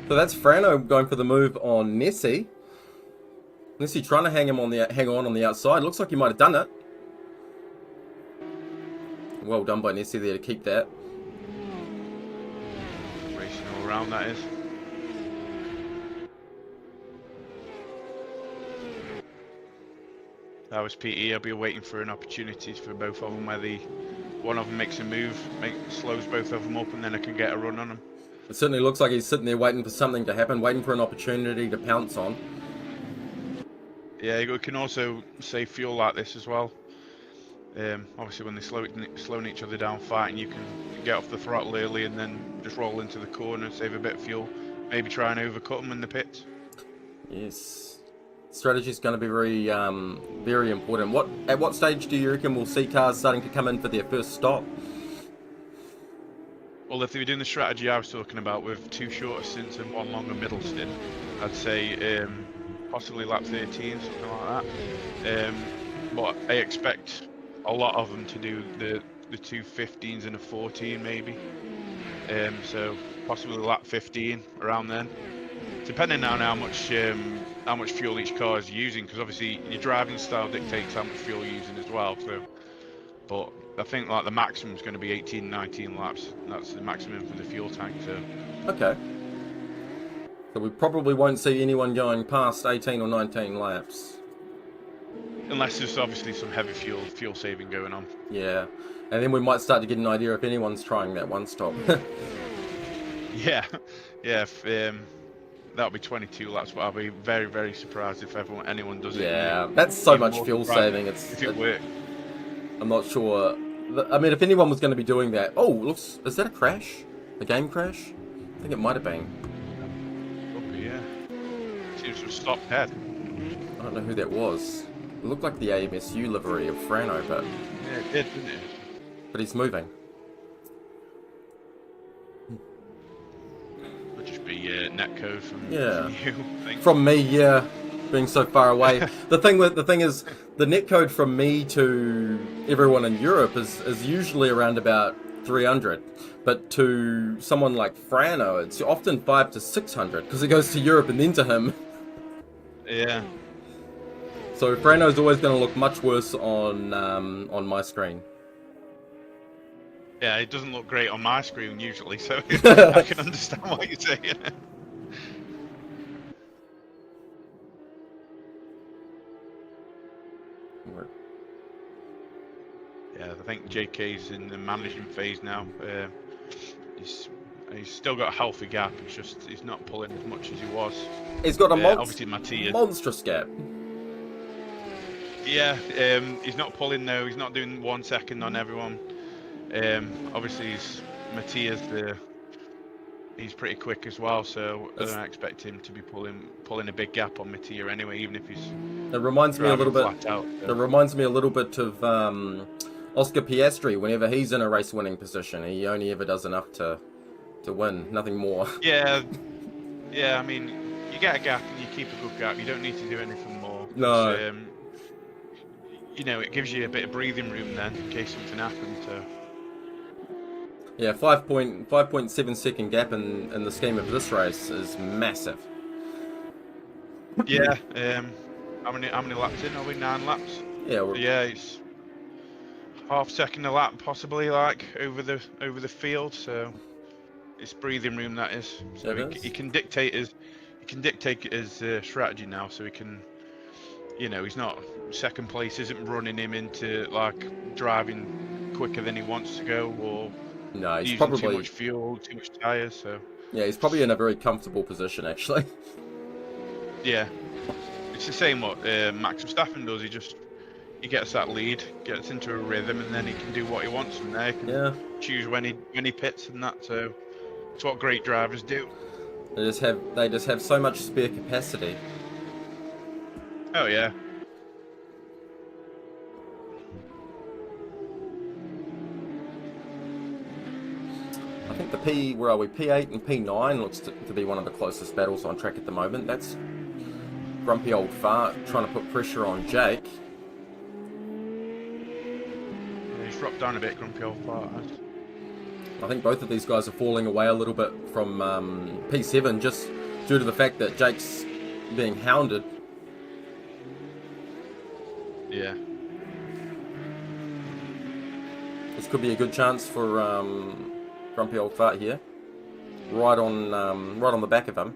So that's Frano going for the move on Nessie. Nessie trying to hang on on the outside. Looks like he might have done it. Well done by Nessie there to keep that. Racing all around, that is. That was PE. I'll be waiting for an opportunity for both of them, where one of them makes a move, slows both of them up, and then I can get a run on them. It certainly looks like he's sitting there waiting for something to happen, waiting for an opportunity to pounce on. Yeah, you can also save fuel like this as well. Obviously, when they're slowing each other down fighting, you can get off the throttle early and then just roll into the corner, save a bit of fuel. Maybe try and overcut them in the pits. Yes. Strategy is going to be very, very important. At what stage do you reckon we'll see cars starting to come in for their first stop? Well, if they were doing the strategy I was talking about with 2 shorter stints and 1 longer middle stint, I'd say possibly lap 13, something like that. But I expect a lot of them to do the 2 15s and a 14 maybe. So possibly lap 15 around then, depending on how much fuel each car is using, because obviously your driving style dictates how much fuel you're using as well. So, but I think like the maximum is going to be 18, 19 laps. That's the maximum for the fuel tank. So. Okay. So we probably won't see anyone going past 18 or 19 laps. Unless there's obviously some heavy fuel saving going on. Yeah. And then we might start to get an idea if anyone's trying that one stop. Yeah. If, that'll be 22 laps, but I'll be very, very surprised if anyone does it. Yeah, that's so much fuel saving. If it works. I'm not sure. I mean, if anyone was going to be doing that... Oh, is that a crash? A game crash? I think it might have been. Probably, yeah. Seems to have stopped dead. I don't know who that was. It looked like the AMSU livery of Frano, but... Yeah, it did, didn't it? But he's moving. Would just be netcode from you, I think. From me, yeah. Being so far away. The thing is, the netcode from me to everyone in Europe is usually around about 300, but to someone like Frano, it's often 500 to 600 because it goes to Europe and then to him. Yeah. So Frano's always going to look much worse on my screen. Yeah, it doesn't look great on my screen usually, so I can understand what you're saying. Yeah, I think JK's in the management phase now. He's still got a healthy gap. It's just he's not pulling as much as he was. He's got a obviously monstrous gap. Yeah, he's not pulling though. He's not doing 1 second on everyone. Obviously, Matthias he's pretty quick as well. So I don't expect him to be pulling a big gap on Mattia anyway, even if he's It reminds me a little bit. flat out. So. It reminds me a little bit of Oscar Piastri. Whenever he's in a race-winning position, he only ever does enough to win, nothing more. Yeah, yeah. I mean, you get a gap and you keep a good gap. You don't need to do anything more. No. You know, it gives you a bit of breathing room then in case something happens. So. Yeah, 5.7 second gap in the scheme of this race is massive. Yeah. How many laps in? Are we 9 laps? Yeah. Yeah, it's half second a lap possibly, like over the field. So it's breathing room, that is. So he can dictate his strategy now. So he can, you know, he's not second place isn't running him into like driving quicker than he wants to go, or no, he's using probably too much fuel, too much tires. So yeah, he's probably in a very comfortable position actually. Yeah, it's the same what Max Verstappen does. He gets that lead, gets into a rhythm, and then he can do what he wants from there. He can choose when he pits and that. So it's what great drivers do. They just have so much spare capacity. Oh yeah. I think the P8 and P9 looks to be one of the closest battles on track at the moment. That's grumpy old fart trying to put pressure on Jake. Yeah, he's dropped down a bit, grumpy old fart. I think both of these guys are falling away a little bit from P7 just due to the fact that Jake's being hounded. Yeah. This could be a good chance for grumpy old fart here, right on the back of him.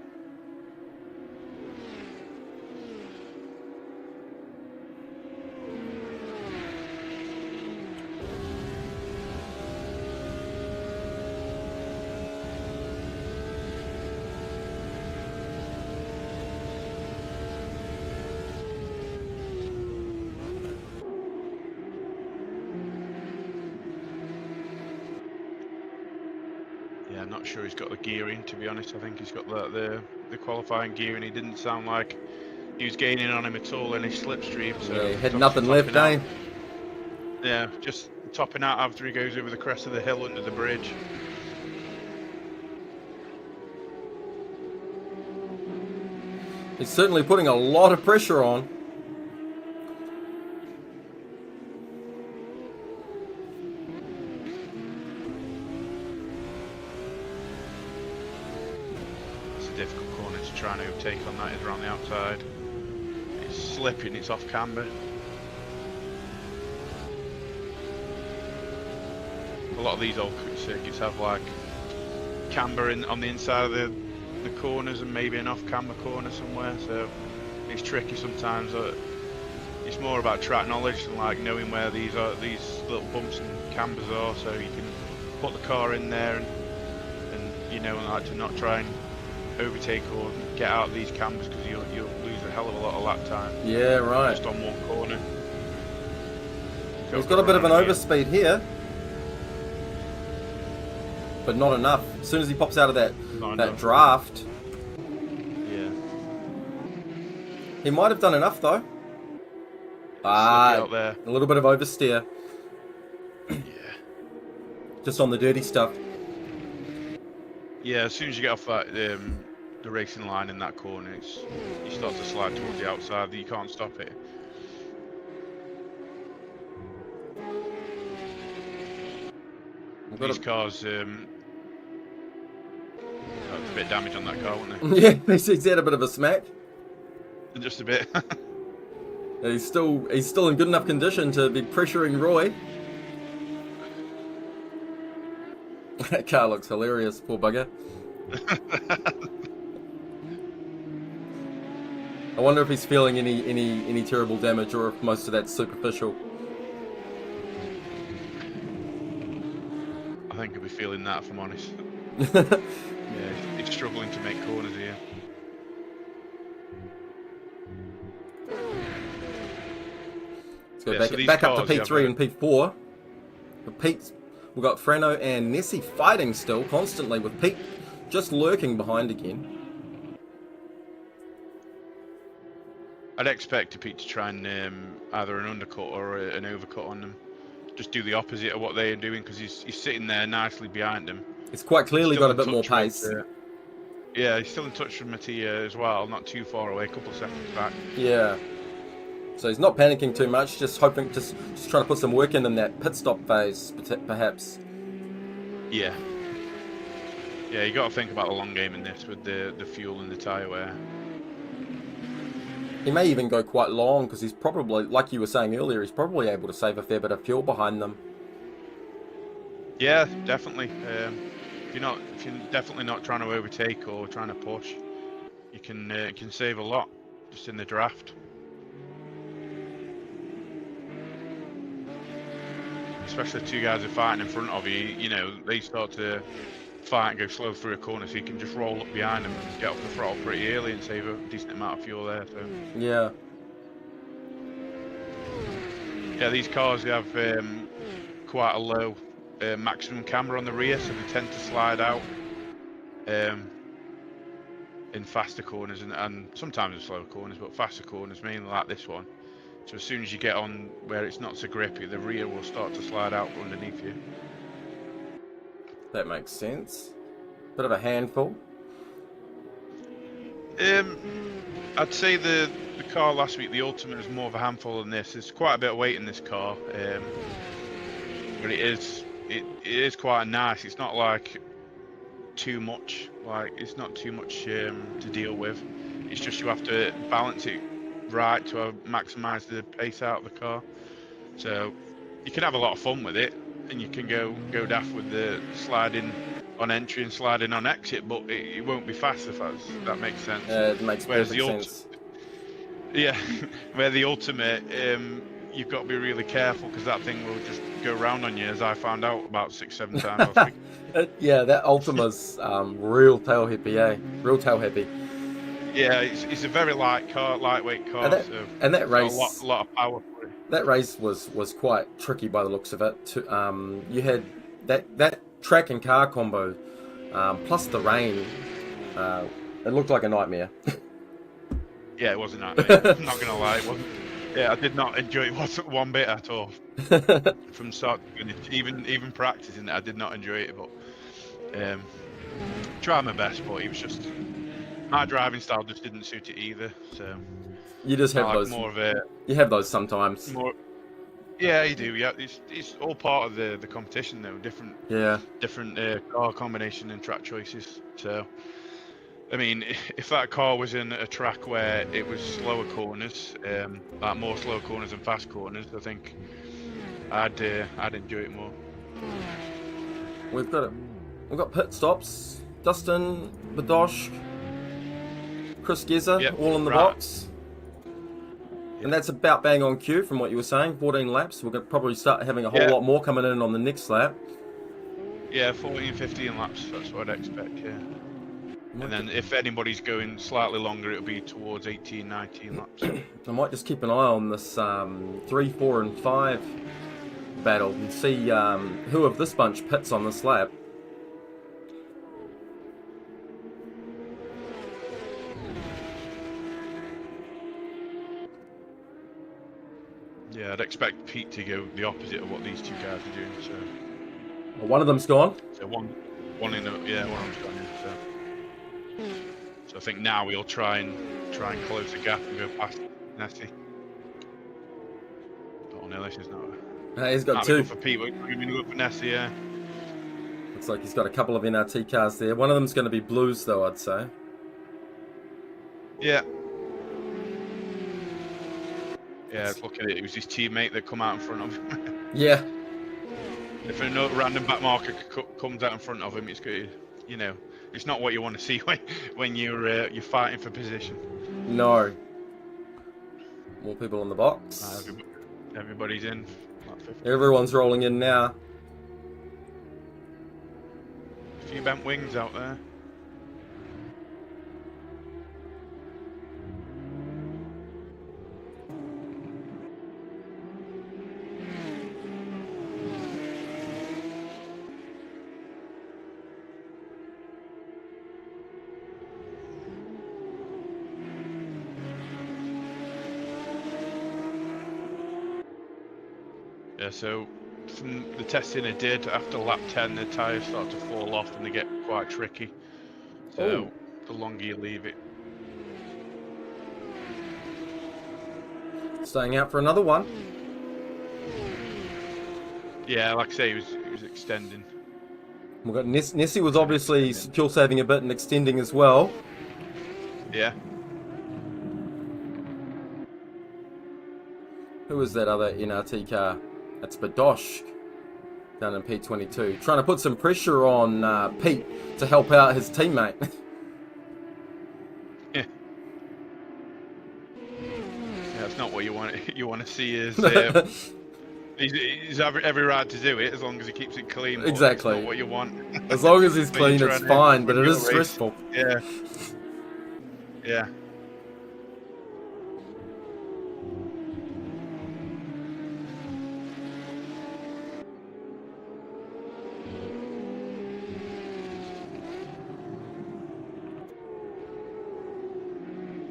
Yeah, I'm not sure he's got the gearing, to be honest. I think he's got the qualifying gearing. He didn't sound like he was gaining on him at all in his slipstream. So yeah, he had nothing left, eh? Yeah, just topping out after he goes over the crest of the hill under the bridge. He's certainly putting a lot of pressure on. Difficult corner to try and overtake on that is around the outside. It's slipping, it's off camber. A lot of these old circuits have like camber on the inside of the corners and maybe an off camber corner somewhere, so it's tricky sometimes. It's more about track knowledge and like knowing where these little bumps and cambers are, so you can put the car in there and you know, like to not try and overtake or get out of these cambers because you'll lose a hell of a lot of lap time. Yeah, right. Just on one corner. He's got a bit of an overspeed here, but not enough. As soon as he pops out of that draft, yeah, he might have done enough though. Out there. A little bit of oversteer. Yeah. Just on the dirty stuff. Yeah, as soon as you get off that the racing line in that corner, you start to slide towards the outside. You can't stop it. These cars, that's a bit of damage on that car, wasn't Yeah, he's had a bit of a smack. Just a bit. He's still in good enough condition to be pressuring Roy. That car looks hilarious, poor bugger. I wonder if he's feeling any terrible damage or if most of that's superficial. I think he'll be feeling that, if I'm honest. Yeah, he's struggling to make corners here. Let's go back up to P3 and P4. For Pete, we've got Frano and Nessie fighting still constantly, with Pete just lurking behind again. I'd expect Pete to try and either an undercut or an overcut on them. Just do the opposite of what they're doing, because he's sitting there nicely behind them. It's quite clearly Still got a in bit more touch with, pace. yeah, he's still in touch with Mattia as well, not too far away, a couple of seconds back. Yeah. So he's not panicking too much, just hoping, just trying to put some work in that pit stop phase, perhaps. Yeah. Yeah, you got to think about the long game in this with the fuel and the tyre wear. He may even go quite long, because he's probably, like you were saying earlier, he's probably able to save a fair bit of fuel behind them. Yeah, definitely. If you're definitely not trying to overtake or trying to push, you can save a lot just in the draft. Especially two guys are fighting in front of you. You know, they start to fight and go slow through a corner, so you can just roll up behind them and get off the throttle pretty early and save a decent amount of fuel there. So Yeah. yeah, these cars have quite a low maximum camber on the rear, so they tend to slide out in faster corners and sometimes in slower corners, but faster corners, mainly like this one. So as soon as you get on where it's not so grippy, the rear will start to slide out underneath you. That makes sense. Bit of a handful. I'd say the car last week, the Ultimate, is more of a handful than this. There's quite a bit of weight in this car, but it is quite nice. It's not like too much. Like, it's not too much to deal with. It's just you have to balance it right to maximise the pace out of the car. So you can have a lot of fun with it, and you can go daft with the sliding on entry and sliding on exit, but it won't be fast, if that makes sense. It makes perfect sense. Yeah, where the Ultimate, you've got to be really careful, because that thing will just go round on you, as I found out about 6-7 times last week. Yeah, that Ultima's real tail hippie, eh? Real tail hippie. Yeah, it's a very lightweight car, and that race, got a lot of power for it. That race was quite tricky by the looks of it. You had that track and car combo, plus the rain. It looked like a nightmare. Yeah, it was a nightmare. I'm not gonna lie, it wasn't. Yeah, I did not enjoy it one bit at all. From start to finish, even practicing it, I did not enjoy it. But tried my best, but it was just my driving style just didn't suit it either. So you just have those. More of a. You have those sometimes. Yeah, you do. Yeah, it's all part of the competition, though. Different car combination and track choices. So, I mean, if that car was in a track where it was slower corners, like more slower corners and fast corners, I think I'd enjoy it more. We've got pit stops. Dustin, Badosh, Chris Geza, all in the box. And that's about bang on cue from what you were saying, 14 laps. We're going to probably start having a whole lot more coming in on the next lap. Yeah, 14, 15 laps, that's what I'd expect, yeah. And then if anybody's going slightly longer, it'll be towards 18, 19 laps. I might just keep an eye on this 3, 4 and 5 battle and see who of this bunch pits on this lap. Yeah, I'd expect Pete to go the opposite of what these two guys are doing. So Well, one of them's gone. So one in the one of them's gone. Yeah, so I think now we'll try and close the gap and go past Nessie. Oh no, this is not. He's got two. For Pete, we're going to go for Nessie. Yeah. Looks like he's got a couple of NRT cars there. One of them's going to be Blues, though, I'd say. Yeah. Yeah, look at it. It was his teammate that come out in front of him. Yeah. If a random back marker comes out in front of him, it's good. You know, it's not what you want to see when you're fighting for position. No. More people in the box. Everybody's in. Everyone's rolling in now. A few bent wings out there. Yeah, so from the testing I did, after lap 10, the tyres start to fall off and they get quite tricky. So the longer you leave it. Staying out for another one. Yeah, like I say, he was extending. We've got Nessie was obviously fuel saving a bit and extending as well. Yeah. Who was that other NRT car? That's Badosh down in P22. Trying to put some pressure on Pete to help out his teammate. Yeah. Yeah, that's not what you want. You want to see is he's every right to do it as long as he keeps it clean. Exactly. That's not what you want. As long as he's clean, it's fine, but it is stressful. Yeah. Yeah.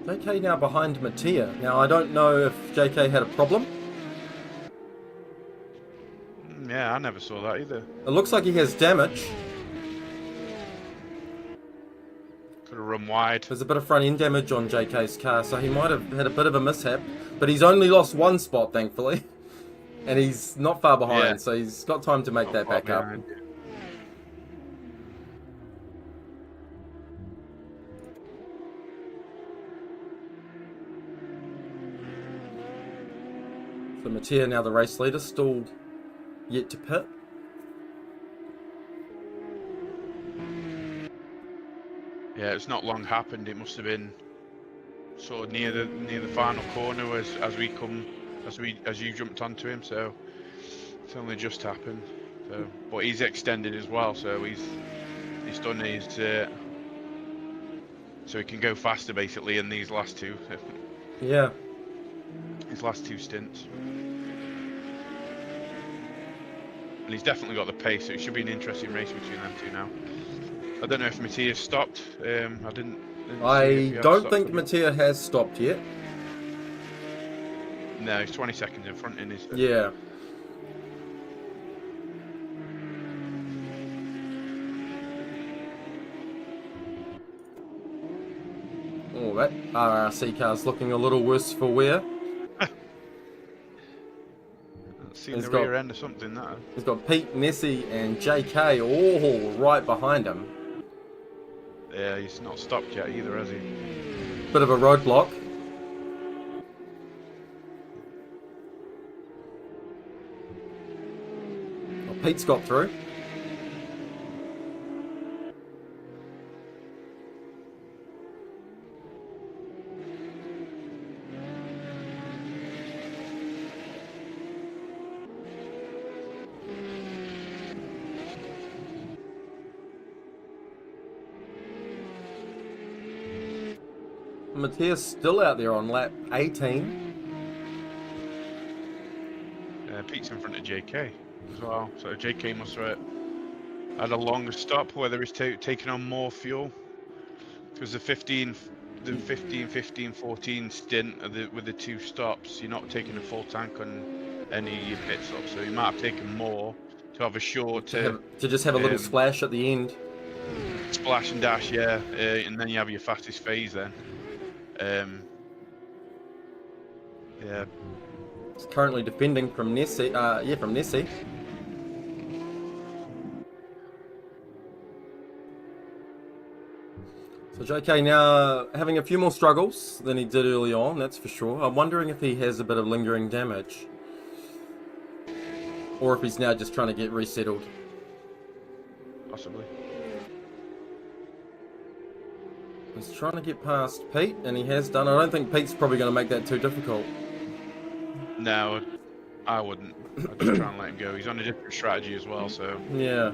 JK now behind Mattia. Now, I don't know if JK had a problem. Yeah, I never saw that either. It looks like he has damage. Could have run wide. There's a bit of front end damage on JK's car, so he might have had a bit of a mishap. But he's only lost one spot, thankfully. And he's not far behind, so he's got time to make that back up. So Mattia, now the race leader, still yet to pit. Yeah, it's not long happened. It must have been sort of near the final corner as you jumped onto him. So it's only just happened. So, but he's extended as well. So he's done his so he can go faster basically in these last two. Yeah. His last two stints. And he's definitely got the pace, so it should be an interesting race between them two now. I don't know if Mattia stopped. I don't think Mattia has stopped yet. No, he's 20 seconds in front in his. Yeah. Oh, that RRC car's looking a little worse for wear. Seen the rear end or something, that. He's got Pete, Nessie, and JK all right behind him. Yeah, he's not stopped yet either, has he? Bit of a roadblock. Well, Pete's got through. Mattia's still out there on lap 18. Pete's in front of JK as well. So JK must have had a longer stop, whether he's taking on more fuel. Because the 15, 14 stint with the two stops, you're not taking a full tank on any of your pit stops. So you might have taken more to have a short... To just have a little splash at the end. Splash and dash, yeah. And then you have your fastest phase then. Yeah. It's currently defending from Nessie. From Nessie. So JK now having a few more struggles than he did early on, that's for sure. I'm wondering if he has a bit of lingering damage. Or if he's now just trying to get resettled. Possibly. He's trying to get past Pete, and he has done. I don't think Pete's probably going to make that too difficult. No, I wouldn't. I'd just try and let him go. He's on a different strategy as well, so... Yeah.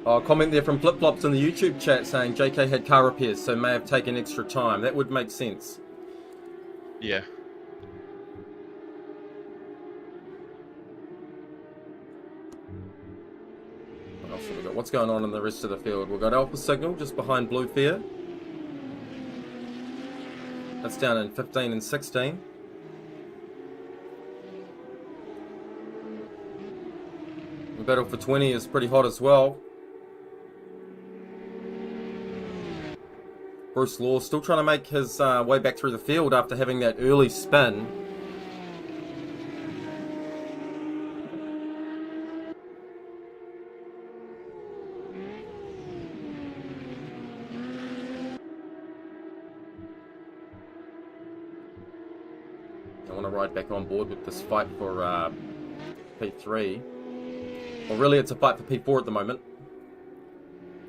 Oh, comment there from Flip Flops in the YouTube chat saying JK had car repairs, so may have taken extra time. That would make sense. Yeah. What else have we got? What's going on in the rest of the field? We've got Alpha Signal just behind Blue Fair. That's down in 15 and 16. The battle for 20 is pretty hot as well. Bruce Law still trying to make his way back through the field after having that early spin. I want to ride back on board with this fight for P3. Well, really it's a fight for P4 at the moment,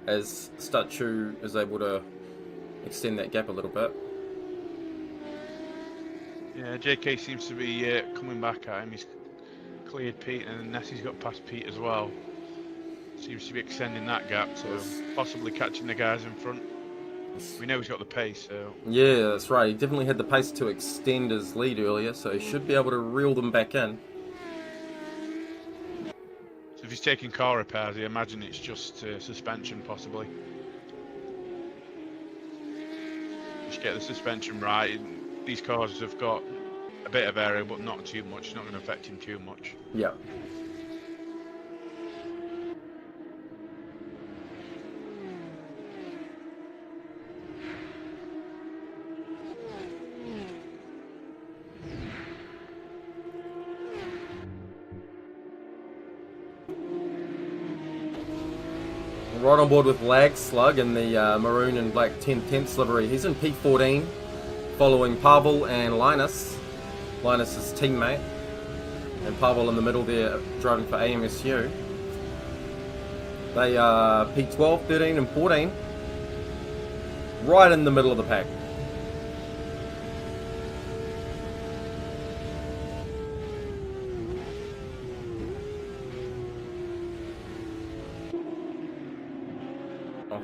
as Statue is able to extend that gap a little bit. Yeah, JK seems to be coming back at him. He's cleared Pete, and Nessie's got past Pete as well. Seems to be extending that gap, so possibly catching the guys in front. We know he's got the pace, so... Yeah, that's right. He definitely had the pace to extend his lead earlier, so he should be able to reel them back in. So if he's taking car repairs, I imagine it's just suspension, possibly. Just get the suspension right. These cars have got a bit of area, but not too much. It's not going to affect him too much. Yeah. Right on board with Lag Slug in the maroon and black 10/10 livery. He's in P14, following Pavel and Linus. Linus' teammate. And Pavel in the middle there, driving for AMSU. They are P12, 13 and 14. Right in the middle of the pack.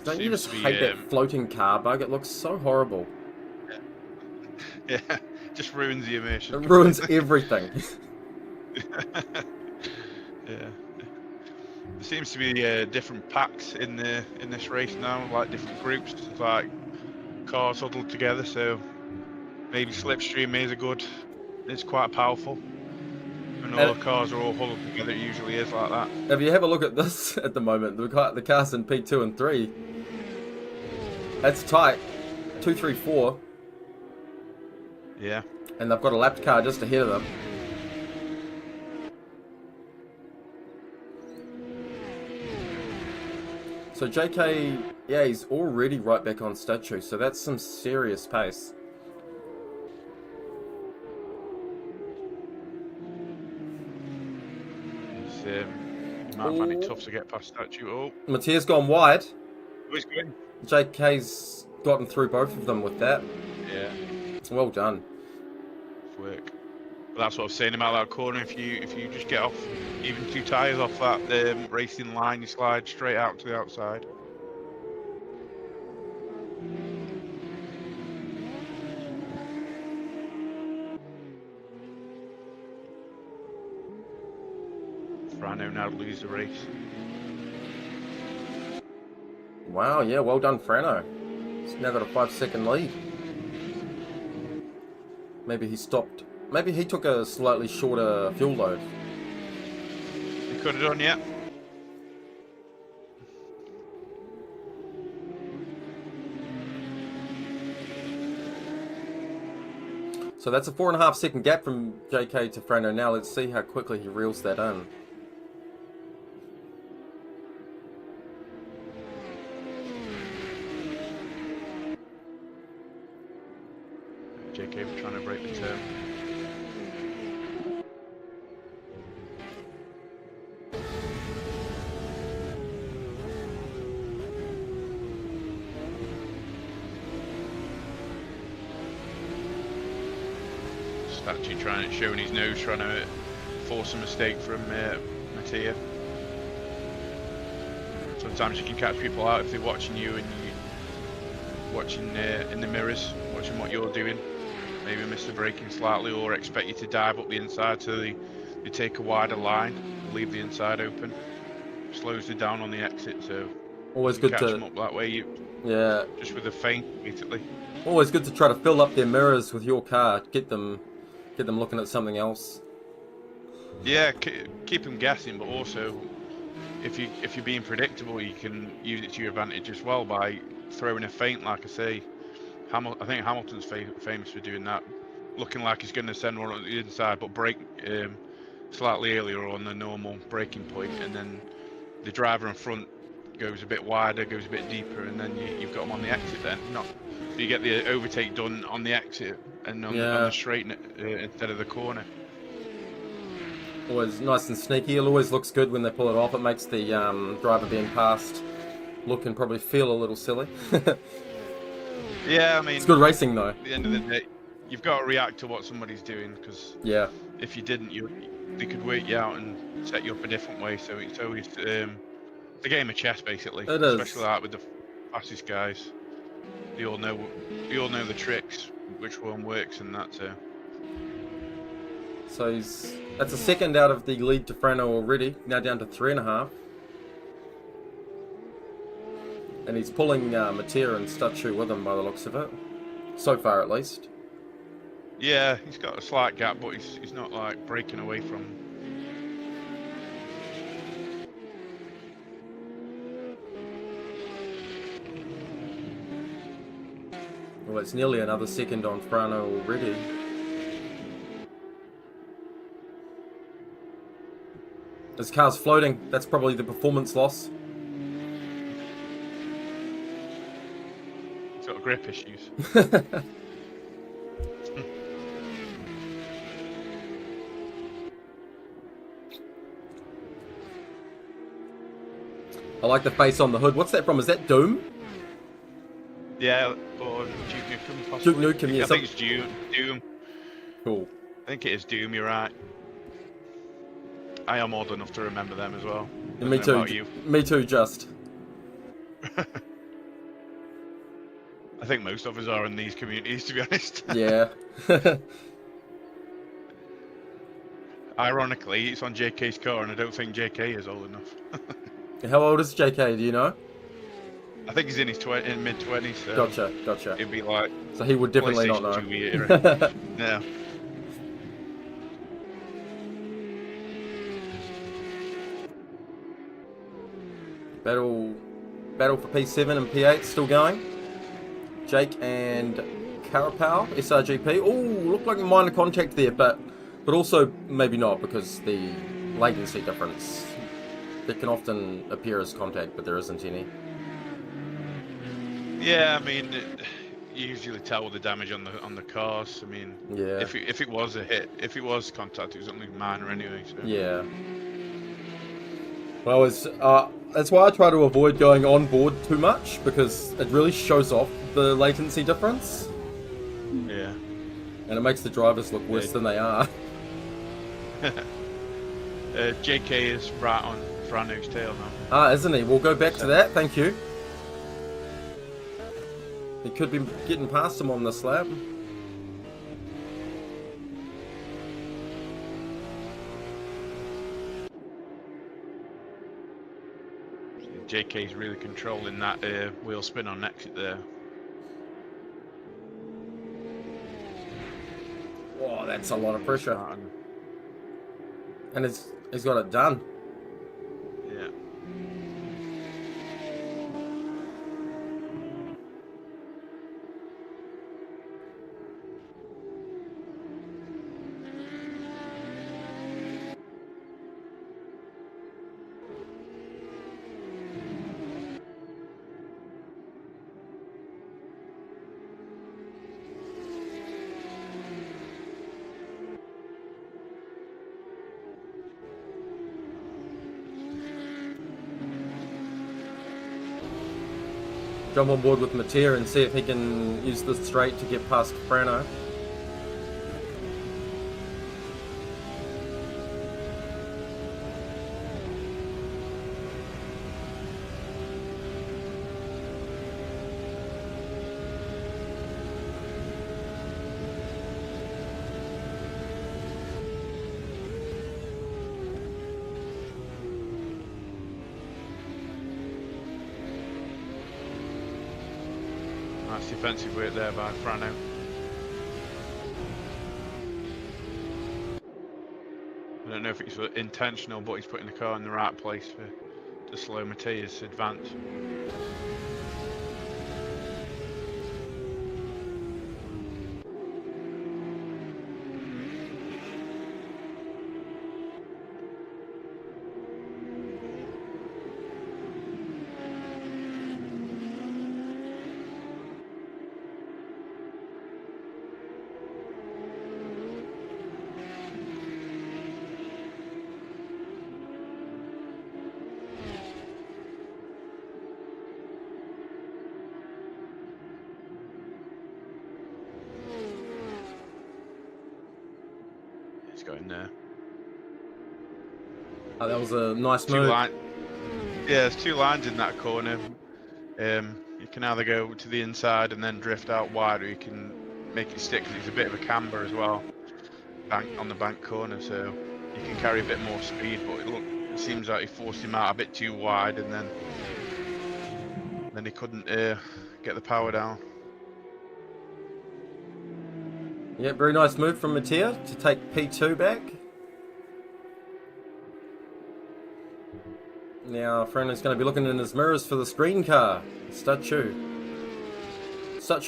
Don't you just hate that floating car bug? It looks so horrible. Yeah, just ruins the immersion. It ruins everything. Yeah. There seems to be different packs in this race now, like different groups, like cars huddled together. So maybe Slipstream is it's quite powerful. And all the cars are all huddled together. It usually is like that. If you have a look at this at the moment, the cars in P2 and 3. That's tight. 2, 3, 4. Yeah. And they've got a lapped car just ahead of them. So JK, yeah, he's already right back on Statue, so that's some serious pace. You might find it tough to get past Statue. Oh, Matea's gone wide. oh, he's good. JK's gotten through both of them with that. Yeah. Well done. Work. But that's what I was saying about that corner. If you just get off even 2 tyres off that racing line, you slide straight out to the outside. Frano now lose the race. Wow, yeah, well done, Frano. He's now got a 5-second lead. Maybe he stopped. Maybe he took a slightly shorter fuel load. He could have done, yeah. So that's a 4.5-second gap from JK to Frano. Now let's see how quickly he reels that in. JK trying to break the turn. Statue trying to showing his nose, trying to force a mistake from Mattia. Sometimes you can catch people out if they're watching you and you watching in the mirrors, watching what you're doing. Maybe miss the braking slightly, or expect you to dive up the inside, so they take a wider line, leave the inside open, slows you down on the exit. So always good catch to them up that way. Yeah. just with a feint, basically. Always good to try to fill up their mirrors with your car. Get them looking at something else. Yeah, keep them guessing, but also if you're being predictable, you can use it to your advantage as well by throwing a feint, like I say. I think Hamilton's famous for doing that, looking like he's going to send one on the inside, but brake slightly earlier on the normal braking point, and then the driver in front goes a bit wider, goes a bit deeper, and then you've got him on the exit. Then not so you get the overtake done on the exit and on the straight instead of the corner. Always nice and sneaky. It always looks good when they pull it off. It makes the driver being passed look and probably feel a little silly. Yeah, I mean, it's good racing though. At the end of the day, you've got to react to what somebody's doing, because if you didn't, they could wait you out and set you up a different way. So it's always a game of chess, basically. It is. Especially like with the fastest guys. They all know the tricks, which one works, and that. So that's a second out of the lead to Frano already. Now down to 3.5. And he's pulling Matera and Statue with him by the looks of it. So far, at least. Yeah, he's got a slight gap, but he's not like breaking away from him. Well, it's nearly another second on Frano already. His car's floating. That's probably the performance loss. He's got grip issues. I like the face on the hood. What's that from? Is that Doom? Yeah, or Duke Nukem possibly. Duke Nukem, yeah. I think it's Doom. Cool. I think it is Doom, you're right. I am old enough to remember them as well. Me too. About you. Me too, just. I think most of us are in these communities, to be honest. Yeah. Ironically, it's on JK's car, and I don't think JK is old enough. How old is JK, do you know? I think he's in his mid-20s. So Gotcha. It'd be like... So he would definitely not know. Yeah. Battle for P7 and P8 still going. Jake and Carapau, SRGP. Oh, looked like a minor contact there, but also maybe not, because the latency difference. There can often appear as contact, but there isn't any. Yeah, I mean, you usually tell with the damage on the cars. I mean, yeah. If it was a hit, if it was contact, it was only minor anyway. So. Yeah. Well, that's why I try to avoid going on board too much, because it really shows off the latency difference. Yeah. And it makes the drivers look worse than they are. JK is right on Frano's tail now. Ah, isn't he? We'll go back to that, thank you. He could be getting past him on this lap. JK's really controlling that wheel spin on exit there. Whoa, that's a lot of pressure. And he's got it done. Yeah. Jump on board with Matera and see if he can use the straight to get past Frano. Nice defensive work there by Frano. I don't know if it's intentional, but he's putting the car in the right place to slow Mattia's advance. He's got in there. Oh, that was a nice Two move. line. Yeah, there's two lines in that corner. You can either go to the inside and then drift out wide, or you can make it stick, because it's a bit of a camber as well, on the bank corner, so you can carry a bit more speed. But it seems like he forced him out a bit too wide, and then he couldn't get the power down. Yeah, very nice move from Mattia to take P2 back. Now, Frano's going to be looking in his mirrors for the screen car. Statue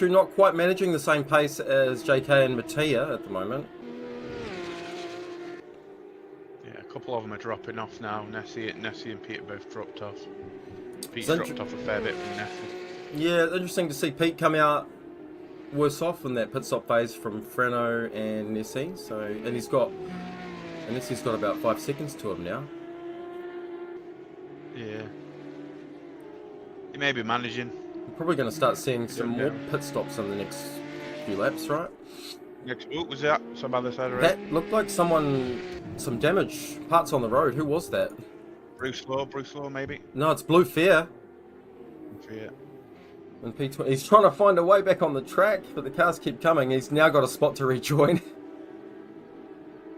not quite managing the same pace as JK and Mattia at the moment. Yeah, a couple of them are dropping off now. Nessie and Pete both dropped off. Pete's dropped off a fair bit from Nessie. Yeah, interesting to see Pete come out worse off in that pit stop phase from Frano and Nessie. And Nessie's got about 5 seconds to him now. Yeah. He may be managing. We're probably going to start seeing some more pit stops in the next few laps, right? Was that some other side of the road? That looked like some damage, parts on the road. Who was that? Bruce Law maybe? No, it's Blue Fair. Yeah. And P20, he's trying to find a way back on the track, but the cars keep coming. He's now got a spot to rejoin.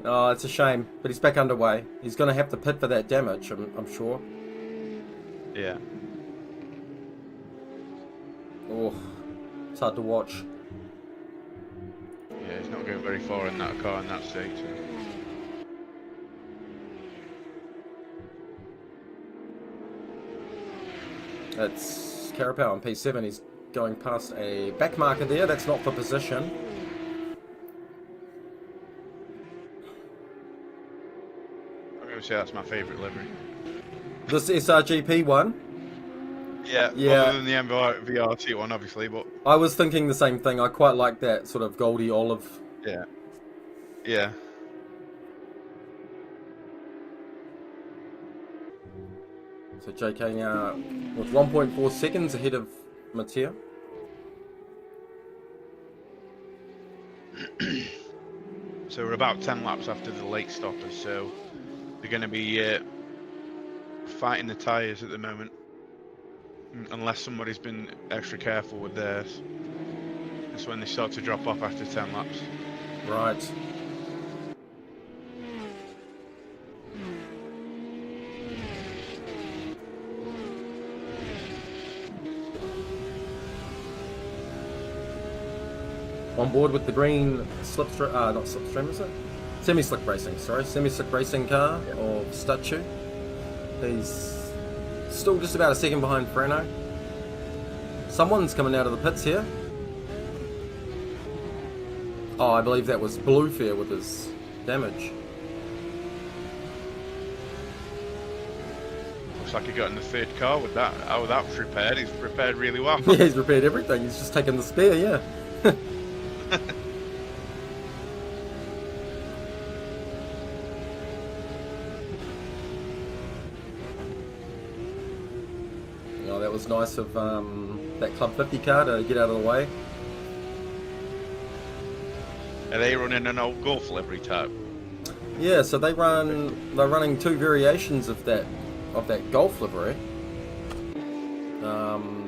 Oh, it's a shame, but he's back underway. He's going to have to pit for that damage, I'm sure. Yeah. Oh, it's hard to watch. Yeah, he's not going very far in that car in that state. So. It's Carapau on P7. He's going past a back marker there. That's not for position. I'm going to say that's my favourite livery. This SRGP one? Yeah, other than the VRT one, obviously, but... I was thinking the same thing. I quite like that sort of goldy olive. Yeah. Yeah. So JK now with 1.4 seconds ahead of Mattia. So we're about 10 laps after the late stoppers, so they're going to be fighting the tyres at the moment. Unless somebody's been extra careful with theirs. That's when they start to drop off after 10 laps. Right. On board with the green slipstream, not slipstream, is it? Semi-slick racing, sorry. Semi-slick racing car of Statue. He's still just about a second behind Frano. Someone's coming out of the pits here. Oh, I believe that was Blue Fair with his damage. Looks like he got in the third car with that. How that was repaired. He's repaired really well. Yeah, he's repaired everything. He's just taken the spare, yeah. Oh, that was nice of that Club 50 car to get out of the way. Are they running an old Golf livery type? Yeah, so they're running two variations of that Golf livery.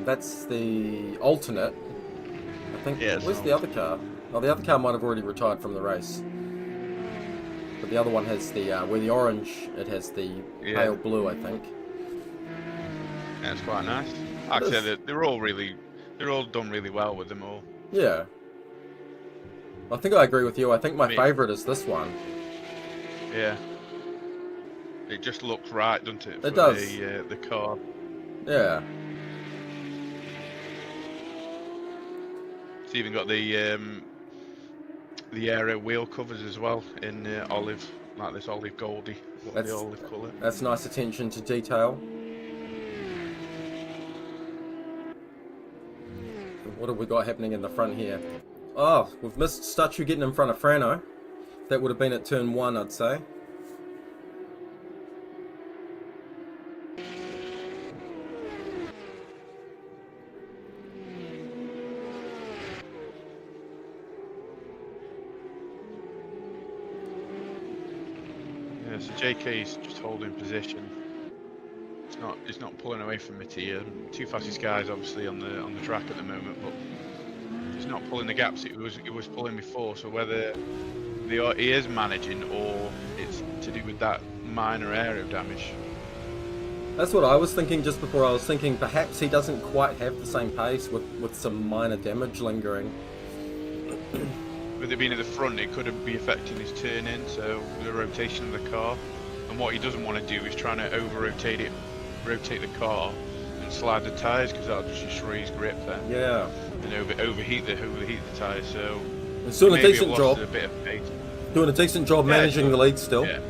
That's the alternate. I think. Yeah, where's the other car? Oh, the other car might have already retired from the race. But the other one has the where the orange, it has the pale blue, I think. Yeah, it's quite nice. Actually, they're all really They're all done really well with them all. Yeah. I think I agree with you. I think my Me. favourite is this one. Yeah. It just looks right, doesn't it? It does. The car. Yeah. It's even got the area wheel covers as well in olive, like this olive goldy, the olive colour. That's nice attention to detail. What have we got happening in the front here? Oh, we've missed Statue getting in front of Frano. That would have been at turn 1, I'd say. Yeah, so JK's just holding position. It's not pulling away from Mattia. Two fastest guys, obviously, on the track at the moment, but he's not pulling the gaps it was pulling before. So whether he is managing or it's to do with that minor aero damage. That's what I was thinking just before. I was thinking perhaps he doesn't quite have the same pace with some minor damage lingering. With it being at the front, it could be affecting his turn in, so the rotation of the car. And what he doesn't want to do is trying to rotate the car and slide the tyres, because that'll just destroy his grip then. Yeah. And overheat the tyres. So He's doing a decent job. A bit of pace. Doing a decent job managing the lead still. Yeah.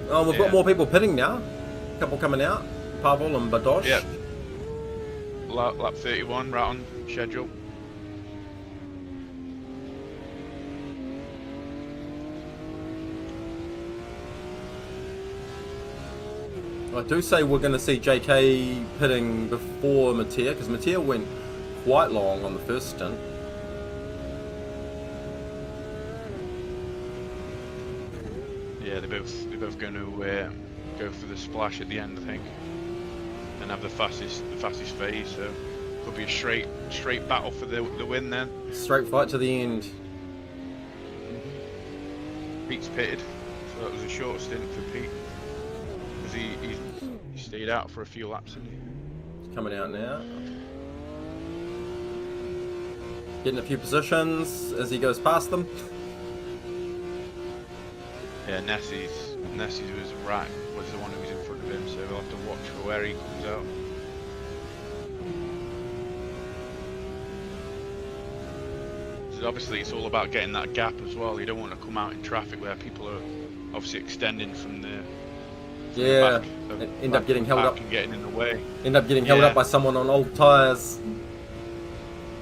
Oh, we've got more people pitting now. A couple coming out. Pavel and Badosh. Yeah. Lap 31, right on schedule. I do say we're going to see JK pitting before Mattia, because Mattia went quite long on the first stint. Yeah, they're both going to go for the splash at the end, I think, and have the fastest phase. So could be a straight battle for the win then. Straight fight to the end. Pete's pitted, so that was a short stint for Pete, because he stayed out for a few laps, didn't he? He's coming out now. Getting a few positions as he goes past them. Yeah, Nessie's was the one who was in front of him, so we'll have to watch for where he comes out. So obviously it's all about getting that gap as well. You don't want to come out in traffic where people are obviously extending from the back, end up getting held up and getting in the way. End up getting held up by someone on old tyres.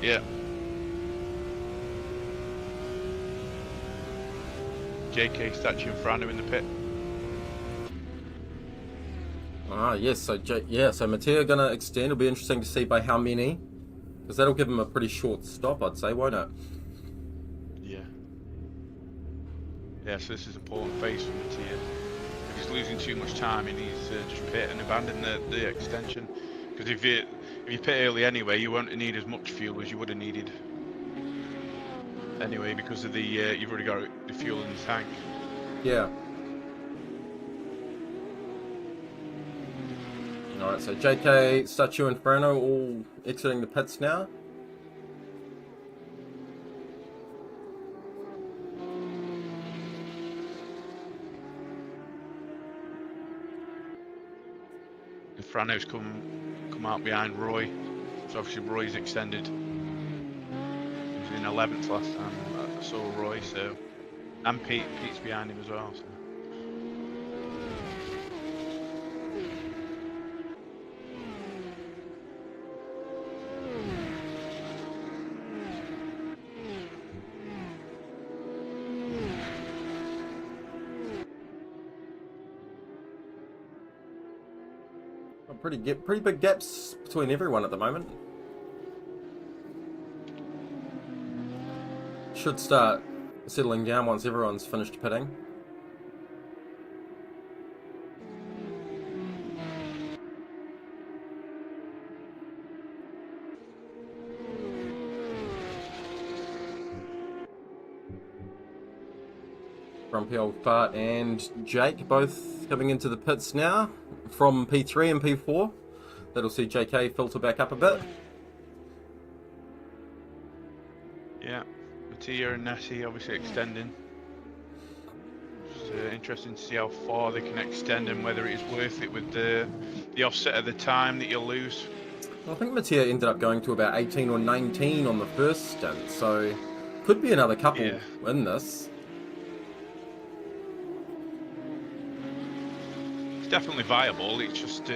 Yeah. JK statue in front of him in the pit. Ah, yes. So Mattia gonna extend. It'll be interesting to see by how many, because that'll give him a pretty short stop, I'd say, won't it? Yeah. Yeah. So this is an important phase for Mattia. If he's losing too much time, he needs to just pit and abandon the extension. Because if you pit early anyway, you won't need as much fuel as you would have needed anyway, because of the you've already got the fuel in the tank. Yeah. Alright, so JK, Statue and Frano all exiting the pits now. And Frano's come out behind Roy, so obviously Roy's extended. He was in 11th last time I saw Roy, so, and Pete's behind him as well. So. Pretty big gaps between everyone at the moment. Should start settling down once everyone's finished pitting. Grumpy Old Fart and Jake both coming into the pits now from P3 and P4. That'll see JK filter back up a bit. Yeah, Mattia and Nessie obviously extending. It's interesting to see how far they can extend and whether it is worth it with the offset of the time that you'll lose. I think Mattia ended up going to about 18 or 19 on the first stint, so could be another couple Yeah. in this. It's definitely viable. It's just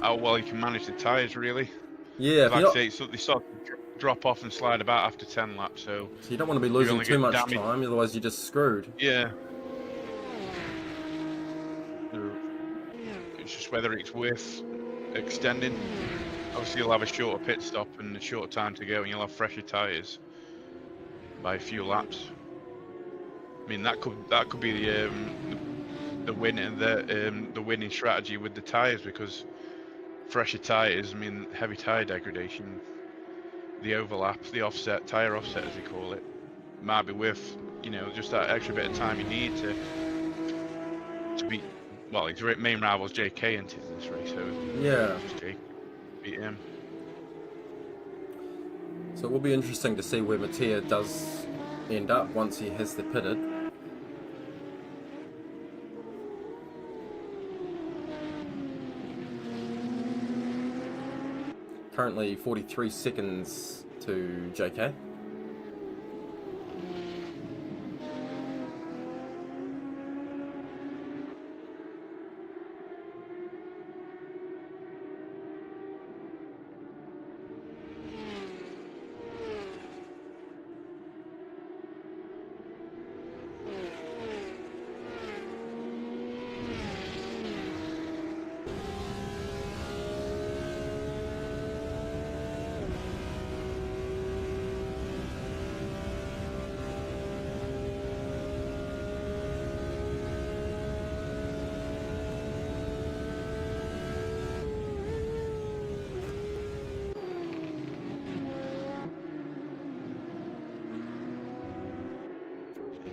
how well you can manage the tyres, really. Yeah, if Like you're I not, say, they start to drop off and slide about after 10 laps, so you don't want to be you're losing only too getting much damage. time, otherwise you're just screwed. Yeah. It's just whether it's worth extending. Obviously, you'll have a shorter pit stop and a shorter time to go, and you'll have fresher tyres by a few laps. I mean, that could be the winning strategy with the tyres, because fresher tyres, I mean, heavy tyre degradation, the overlap, the offset, tyre offset as they call it, might be worth, just that extra bit of time you need to beat. Well, his main rival's JK into this race, so Yeah. just JK beat him. So it will be interesting to see where Mattia does end up once he has the pitted. Currently 43 seconds to JK.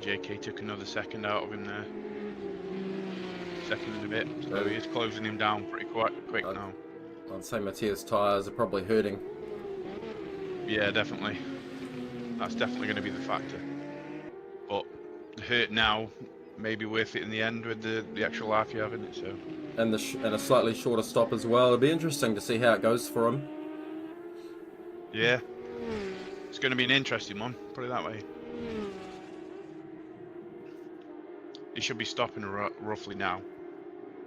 JK took another second out of him there. Second and a bit, so he is closing him down pretty quick now. I'd say Mattia's tyres are probably hurting. Yeah, definitely. That's definitely going to be the factor. But the hurt now may be worth it in the end with the actual life you have in it. So. And a slightly shorter stop as well. It'll be interesting to see how it goes for him. Yeah, it's going to be an interesting one. Put it that way. He should be stopping roughly now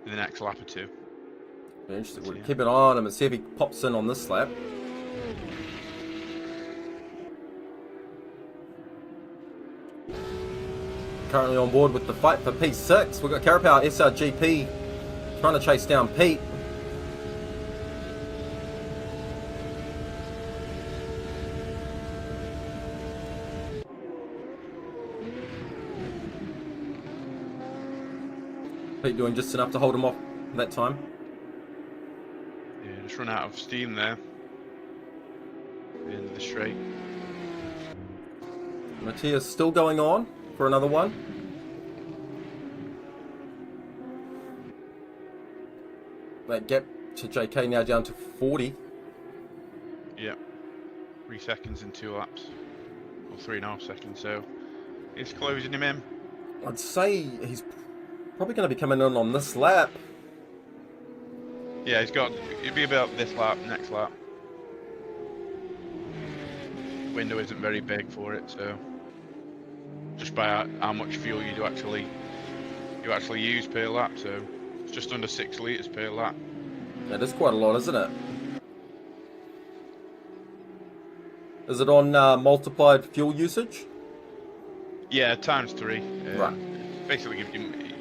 in the next lap or two. Be interesting. We'll keep an eye on him and see if he pops in on this lap. Currently on board with the fight for P6. We've got Carapower SRGP trying to chase down Pete. Pete doing just enough to hold him off that time. Yeah, just run out of steam there. The end of the straight. Mattia's still going on for another one. That gap to JK now down to 40. Yeah, 3 seconds in 2 laps, or 3.5 seconds. So it's closing him in. I'd say he's probably going to be coming in on this lap. Yeah, it'd be about this lap, next lap. Window isn't very big for it, so just by how much fuel you actually use per lap, so it's just under 6 litres per lap. That is quite a lot, isn't it? Is it on multiplied fuel usage? Yeah, times 3. Right. Basically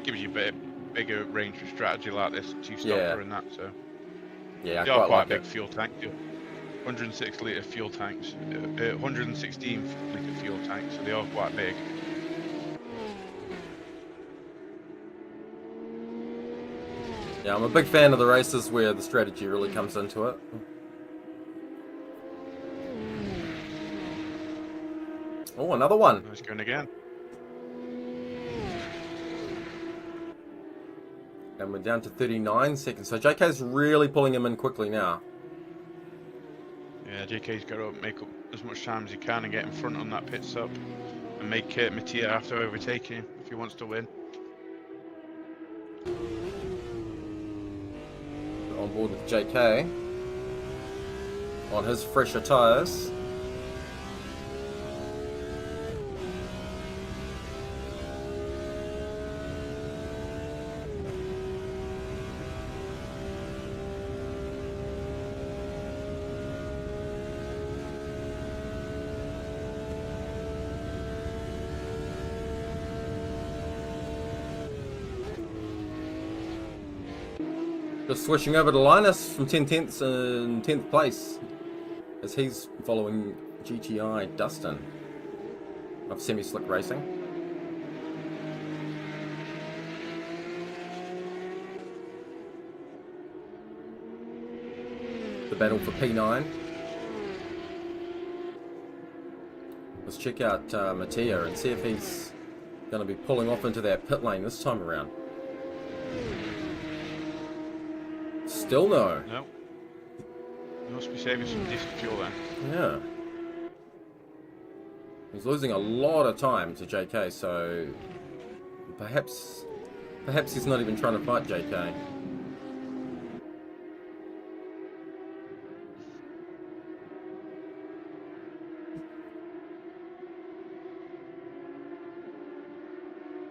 gives you a bigger range of strategy like this, 2-stopper and that. So yeah, they are quite like big it. fuel tank. 106 litre fuel tanks, 116 litre fuel tanks, so they are quite big. Yeah, I'm a big fan of the races where the strategy really comes into it. Oh, another one. Nice going again. And we're down to 39 seconds. So JK's really pulling him in quickly now. Yeah, Yeah, JK's got to make up as much time as he can and get in front on that pit stop and make Mattia have to overtake him if he wants to win. On board with JK on his fresher tyres. Just switching over to Linus from 10 tenths in 10th place as he's following GTI Dustin of Semi-Slick Racing. The battle for P9. Let's check out Mattia and see if he's going to be pulling off into that pit lane this time around. Still no. No. He must be saving some decent fuel then. Yeah. He's losing a lot of time to JK, so perhaps he's not even trying to fight JK.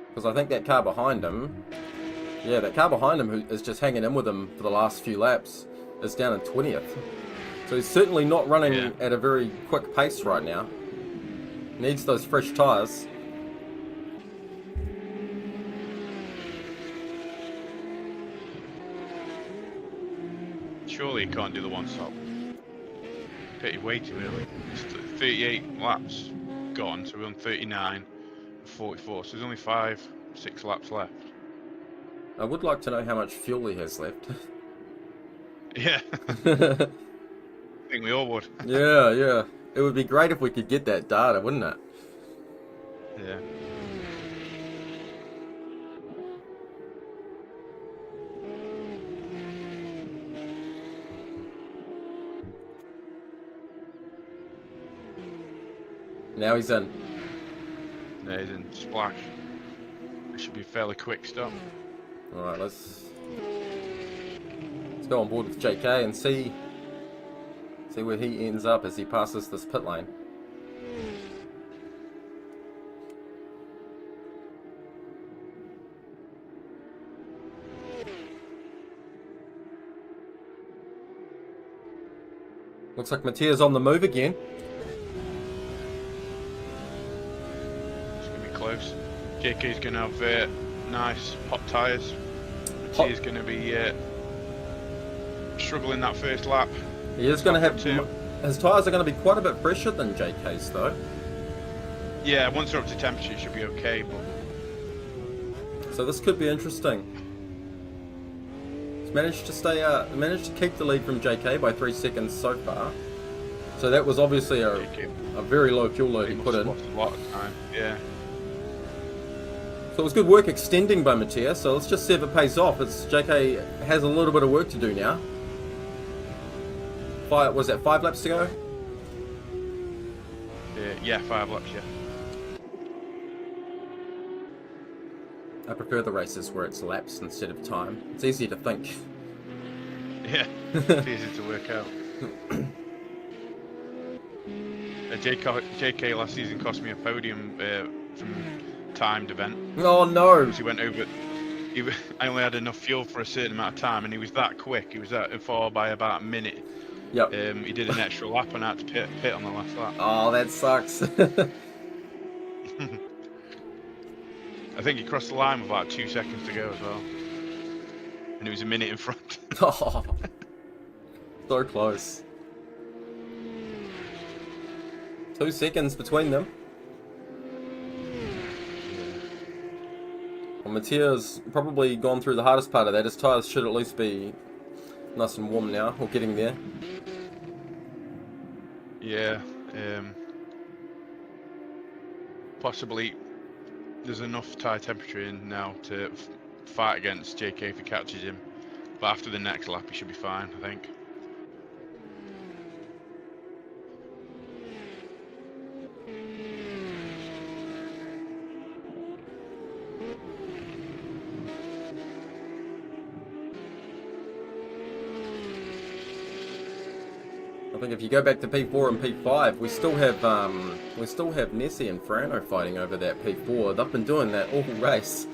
Because I think that car behind him, yeah, that car behind him who is just hanging in with him for the last few laps is down in 20th. So he's certainly not running at a very quick pace right now. Needs those fresh tyres. Surely he can't do the one stop. Pitted way too early. It's 38 laps gone, so we're on 39 and 44, so there's only 5-6 laps left. I would like to know how much fuel he has left. Yeah. I think we all would. Yeah. It would be great if we could get that data, wouldn't it? Yeah. Now he's in. There he's in. Splash. It should be a fairly quick stop. Alright, let's go on board with JK and see where he ends up as he passes this pit lane. Looks like Mattia's on the move again. It's going to be close. JK's going to have nice hot tyres. Mattia's going to be struggling that first lap. He is going to have two. His tyres are going to be quite a bit fresher than JK's though. Yeah, once they're up to temperature it should be okay, but... So this could be interesting. He's managed to keep the lead from JK by 3 seconds so far. So that was obviously a very low fuel load he put in. Lost a lot of time, yeah. So it was good work extending by Mattia, so let's just see if it pays off, as JK has a little bit of work to do now. Was that 5 laps to go? Yeah, 5 laps, yeah. I prefer the races where it's laps instead of time. It's easier to think. Yeah, it's easy to work out. JK last season cost me a podium from timed event. Oh no! He went over. I only had enough fuel for a certain amount of time, and he was that quick. He was that far by about a minute. Yep. He did an extra lap and had to pit on the last lap. Oh, that sucks. I think he crossed the line with about 2 seconds to go as well, and it was a minute in front. Oh, so close. 2 seconds between them. Well, Mattia's probably gone through the hardest part of that. His tyres should at least be nice and warm now, or getting there. Yeah, possibly there's enough tyre temperature in now to fight against JK if he catches him. But after the next lap, he should be fine, I think. think if you go back to P4 and P5, we still have Nessie and Frano fighting over that P4. They've been doing that all race.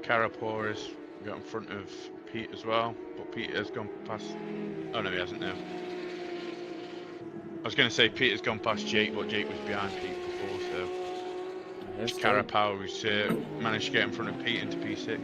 Carapor has got in front of Pete as well, but Pete has gone past. Oh no, he hasn't now. I was going to say Pete has gone past Jake, but Jake was behind Pete before, so it's Carapor who's managed to get in front of Pete into P6.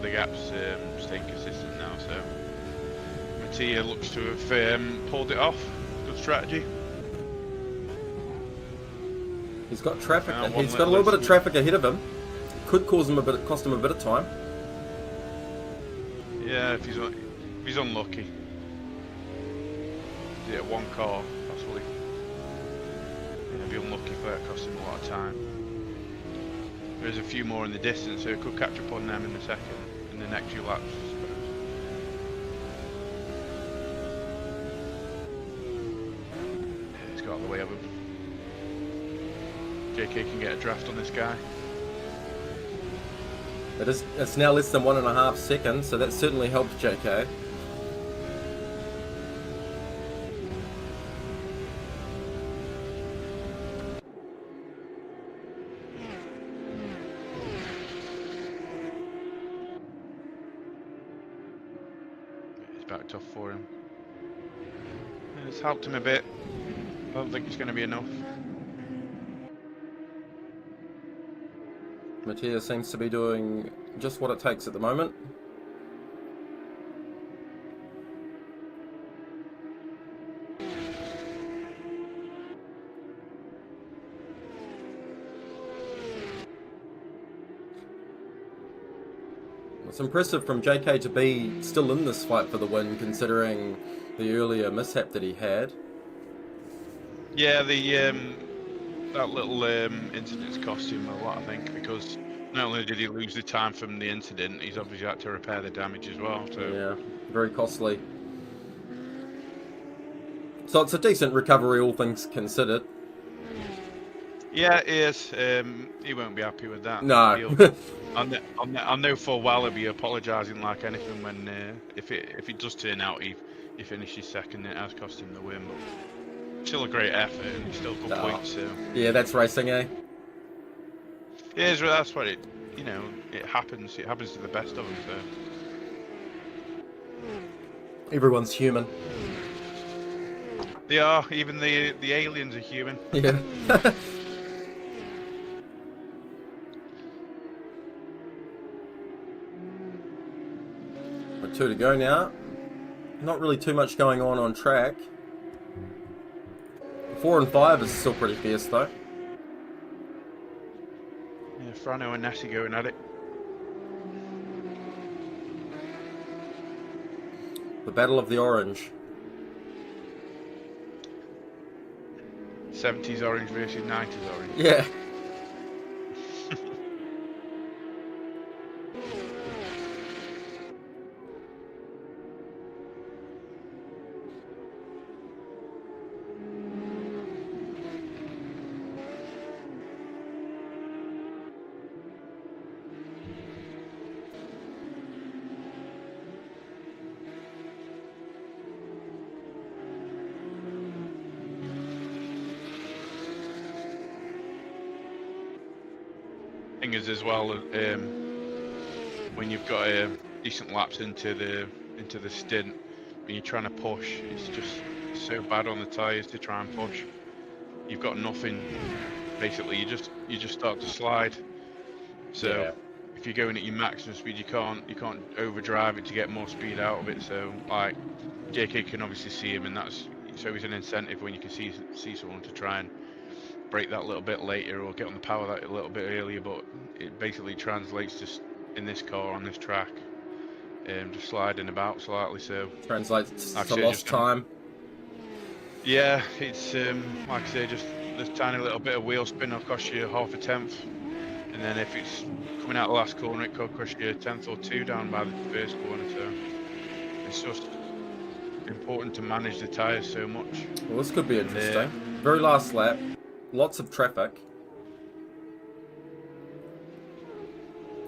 The gap's staying consistent now, so Mattia looks to have pulled it off. Good strategy. He's got traffic. He's got a little bit of traffic ahead of him. Could cost him a bit of time. Yeah, if he's unlucky. He's at one car, possibly. He'll be unlucky if that costs him a lot of time. There's a few more in the distance, so it could catch up on them in the next few laps, I suppose. He's got out of the way of him. JK can get a draft on this guy. It's now less than 1.5 seconds, so that certainly helps JK. Backed off for him. It's helped him a bit. I don't think it's going to be enough. Mattia seems to be doing just what it takes at the moment. It's impressive from JK to be still in this fight for the win, considering the earlier mishap that he had. Yeah, that little incident's cost him a lot, I think, because not only did he lose the time from the incident, he's obviously had to repair the damage as well. So yeah, very costly. So it's a decent recovery, all things considered. Yeah, it is. He won't be happy with that. No. I know full well he'll be apologising like anything when if it does turn out he finishes second, it has cost him the win. But still a great effort and he's still good points. So yeah, that's racing, eh? Yeah, that's what it happens. It happens to the best of them. So everyone's human. They are. Even the aliens are human. Yeah. Two to go now. Not really too much going on track. 4 and 5 is still pretty fierce though. Yeah, Frano and Nessie going at it. The Battle of the Orange. 70s orange versus 90s orange. Yeah. Thing is as well, when you've got decent laps into the stint, when you're trying to push, it's just so bad on the tyres to try and push. You've got nothing. Basically, you just start to slide. So yeah. If you're going at your maximum speed, you can't overdrive it to get more speed out of it. So like JK can obviously see him, and that's always an incentive when you can see someone to try and brake that little bit later or get on the power that a little bit earlier, but it basically translates just in this car on this track, just sliding about slightly. So Translates like I to say, lost time. yeah, it's like I say, just this tiny little bit of wheel spin will cost you half a tenth, and then if it's coming out the last corner, it could cost you a tenth or two down by the first corner. So it's just important to manage the tyres so much. Well, this could be interesting. Very last lap. Lots of traffic.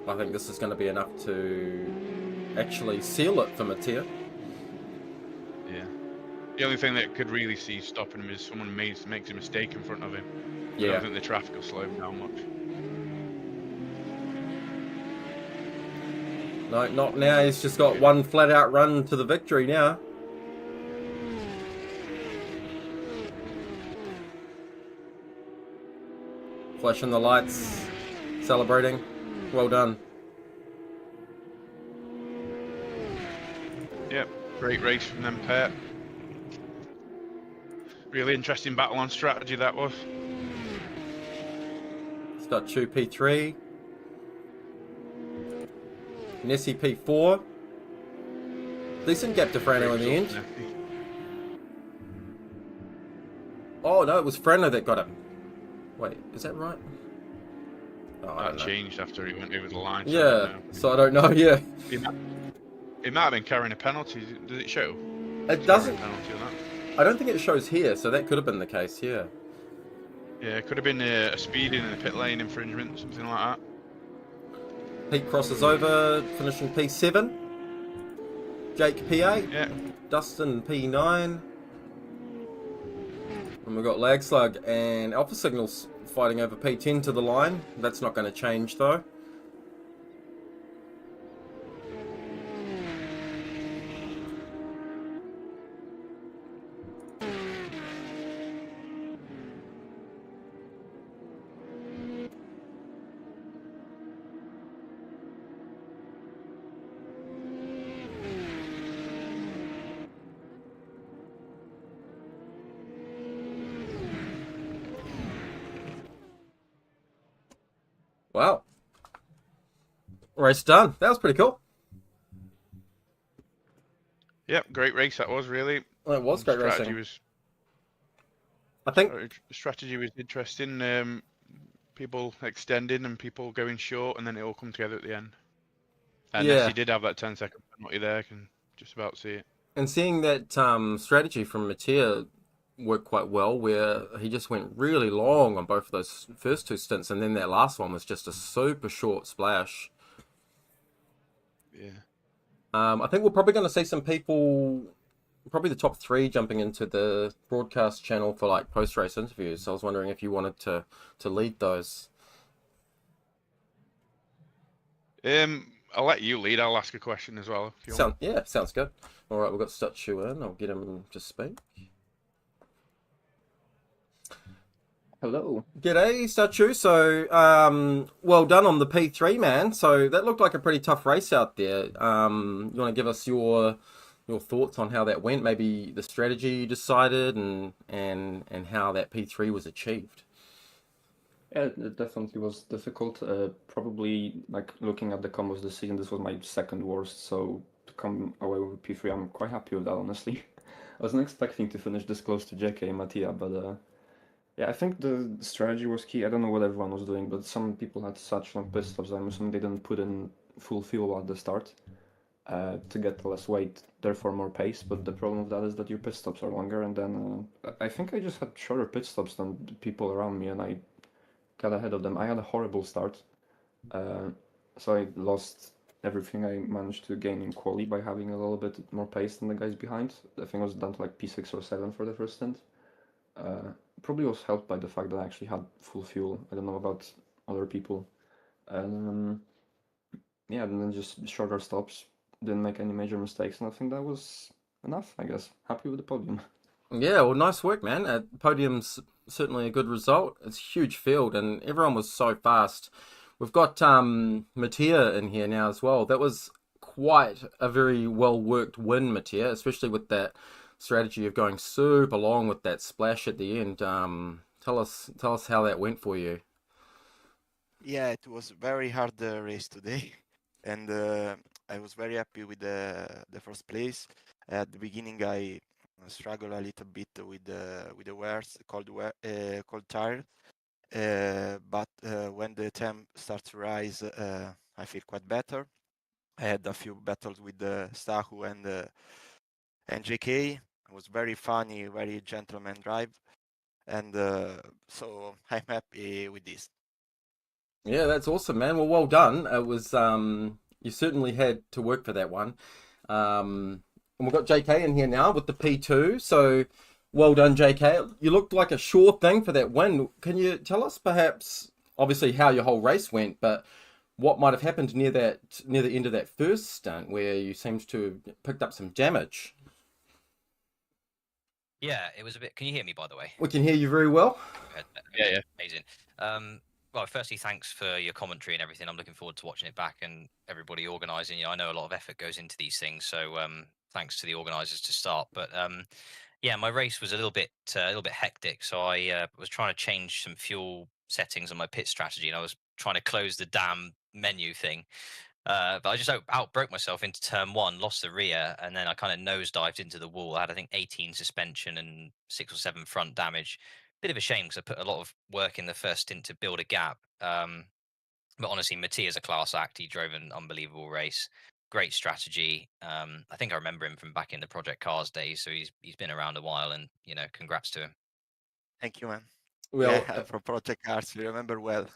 I think this is going to be enough to actually seal it for Mattia. Yeah. The only thing that could really see stopping him is someone makes a mistake in front of him. I Yeah. don't think the traffic will slow him down much. No, not now. He's just got one flat out run to the victory now. Flashing the lights, celebrating. Well done. Yep, great race from them pair. Really interesting battle on strategy that was. Start 2 P3. Nessie P4. Decent gap to Frano in the end. Oh no, it was Frano that got him. Wait, is that right? Oh, That changed after he went over the line. So yeah, so I don't know, yeah. It might have been carrying a penalty. Does it show? It doesn't. Penalty on that? I don't think it shows here, so that could have been the case, yeah. Yeah, it could have been a speeding in the pit lane infringement, something like that. Pete crosses over, finishing P7. Jake P8. Yeah. Dustin P9. And we've got Lag Slug and Alpha Signals fighting over P10 to the line. That's not going to change though. Wow. Race done. That was pretty cool. Yep, great race that was, really. Well, it was great racing. I think strategy was interesting. People extending and people going short, and then it all come together at the end. And yeah, he did have that 10-second penalty there. I can just about see it. And seeing that strategy from Mattia worked quite well, where he just went really long on both of those first two stints, and then that last one was just a super short splash. Yeah. I think we're probably going to see some people, probably the top 3, jumping into the broadcast channel for like post-race interviews. So I was wondering if you wanted to lead those. I'll let you lead. I'll ask a question as well. If you want. Yeah, sounds good. All right, we've got Statue in. I'll get him to speak. Hello. G'day, Statue. So, well done on the P3, man. So that looked like a pretty tough race out there. You want to give us your thoughts on how that went? Maybe the strategy you decided, and how that P3 was achieved. Yeah, it definitely was difficult. Probably, like, looking at the combos this season, this was my second worst. So to come away with P3, I'm quite happy with that, honestly. I wasn't expecting to finish this close to JK and Mattia, but yeah, I think the strategy was key. I don't know what everyone was doing, but some people had such long pit stops. I'm assuming they didn't put in full fuel at the start to get less weight, therefore more pace. But the problem of that is that your pit stops are longer, and then I think I just had shorter pit stops than the people around me, and I got ahead of them. I had a horrible start, so I lost everything I managed to gain in quali by having a little bit more pace than the guys behind. I think I was down to like P6 or 7 for the first stint. Probably was helped by the fact that I actually had full fuel. I don't know about other people. And yeah, and then just shorter stops, didn't make any major mistakes, and I think that was enough, I guess. Happy with the podium. Yeah, well, nice work, man. Podium's certainly a good result. It's a huge field, and everyone was so fast. We've got Mattia in here now as well. That was quite a very well-worked win, Mattia, especially with that strategy of going super long with that splash at the end. Tell us how that went for you. Yeah, it was very hard race today, and I was very happy with the first place. At the beginning, I struggled a little bit with the wears, cold tire. But when the temp starts to rise, I feel quite better. I had a few battles with Stahu and JK. It was very funny, very gentleman drive, and so I'm happy with this. Yeah, that's awesome, man. Well done. It was you certainly had to work for that one. And we've got JK in here now with the P2. So well done, JK. You looked like a sure thing for that win. Can you tell us perhaps, obviously, how your whole race went, but what might have happened near the end of that first stunt where you seemed to have picked up some damage? Yeah, it was a bit. Can you hear me, by the way? We can hear you very well. Yeah. Amazing. Well, firstly, thanks for your commentary and everything. I'm looking forward to watching it back and everybody organising. You know, I know a lot of effort goes into these things, so thanks to the organisers to start. But yeah, my race was a little bit hectic, so I was trying to change some fuel settings on my pit strategy, and I was trying to close the damn menu thing. But I just outbroke myself into turn one, lost the rear, and then I kind of nosedived into the wall. I had, I think, 18 suspension and 6 or 7 front damage. Bit of a shame because I put a lot of work in the first stint to build a gap. But honestly, Mattia's a class act. He drove an unbelievable race. Great strategy. I think I remember him from back in the Project Cars days, so he's been around a while, and you know, congrats to him. Thank you, man. Well, Yeah, from Project Cars, you remember well.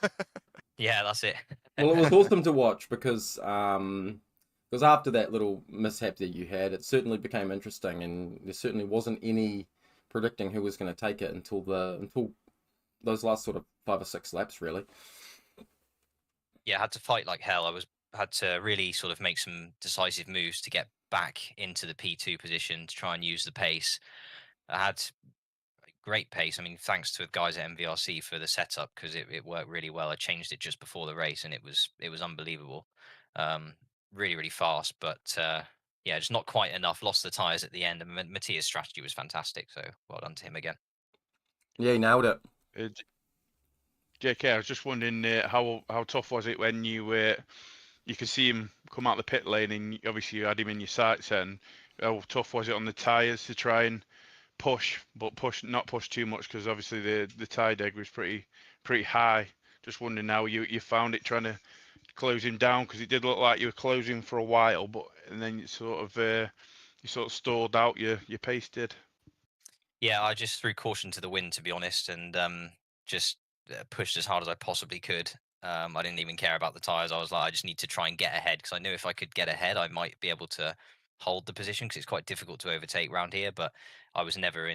Yeah, that's it. well, it was awesome to watch because after that little mishap that you had, it certainly became interesting, and there certainly wasn't any predicting who was going to take it until those last sort of 5 or 6 laps, really. Yeah, I had to fight like hell. Had to really sort of make some decisive moves to get back into the P2 position to try and use the pace. I had great pace. I mean, thanks to the guys at MVRC for the setup because it worked really well. I changed it just before the race and it was unbelievable. Really fast, but yeah, just not quite enough. Lost the tires at the end, and Mattia's strategy was fantastic. So well done to him again. Yeah, he nailed it. JK, I was just wondering how tough was it when you could see him come out the pit lane and obviously you had him in your sights, and how tough was it on the tyres to try and push, but not push too much because obviously the tyre deg was pretty high. Just wondering how you found it trying to close him down because it did look like you were closing for a while, and then you sort of stalled out your pace did. Yeah, I just threw caution to the wind, to be honest, and just pushed as hard as I possibly could. I didn't even care about the tires. I was like, I just need to try and get ahead because I knew if I could get ahead, I might be able to hold the position because it's quite difficult to overtake round here. But I was never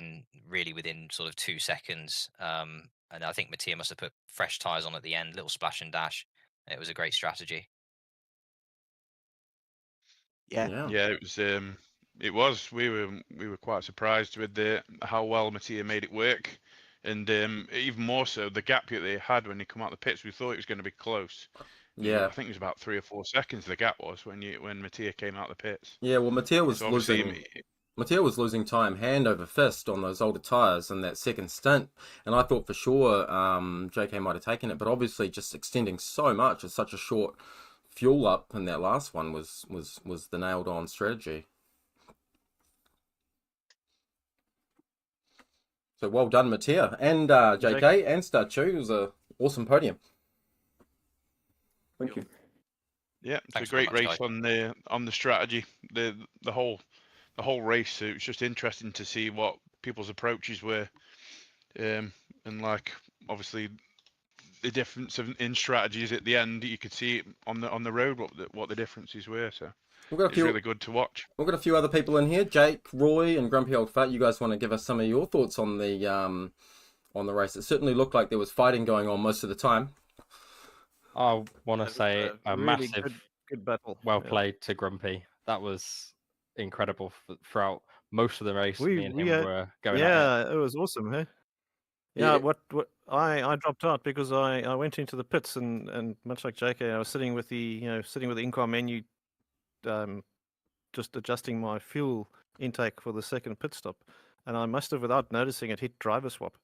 really within sort of 2 seconds. And I think Mattia must have put fresh tires on at the end, little splash and dash. It was a great strategy. Yeah. Yeah, it was. We were quite surprised with how well Mattia made it work, and even more so the gap that they had when he come out the pits. We thought it was going to be close. Yeah. I think it was about 3 or 4 seconds the gap was when Mattia came out the pits. Yeah, well, Mattia was So obviously, losing time hand over fist on those older tyres in that second stint, and I thought for sure JK might have taken it, but obviously just extending so much at such a short fuel up in that last one was the nailed on strategy. So well done, Mattia and JK and Starchu. It was a awesome podium. Thank you. yeah, it's Thanks a great very race much, on the strategy. The whole race. It was just interesting to see what people's approaches were, and like obviously the difference in strategies at the end. You could see it on the road what the differences were. So it's really good to watch. We've got a few other people in here. Jake, Roy, and Grumpy Old Fat. You guys want to give us some of your thoughts on the race? It certainly looked like there was fighting going on most of the time. I want to say a really massive, good battle. well played to Grumpy. That was incredible throughout most of the race. Me and him were going at it. Yeah, it was awesome, hey? Yeah, what I dropped out because I went into the pits and much like JK, I was sitting with the in-car menu, just adjusting my fuel intake for the second pit stop, and I must have, without noticing it, hit driver swap.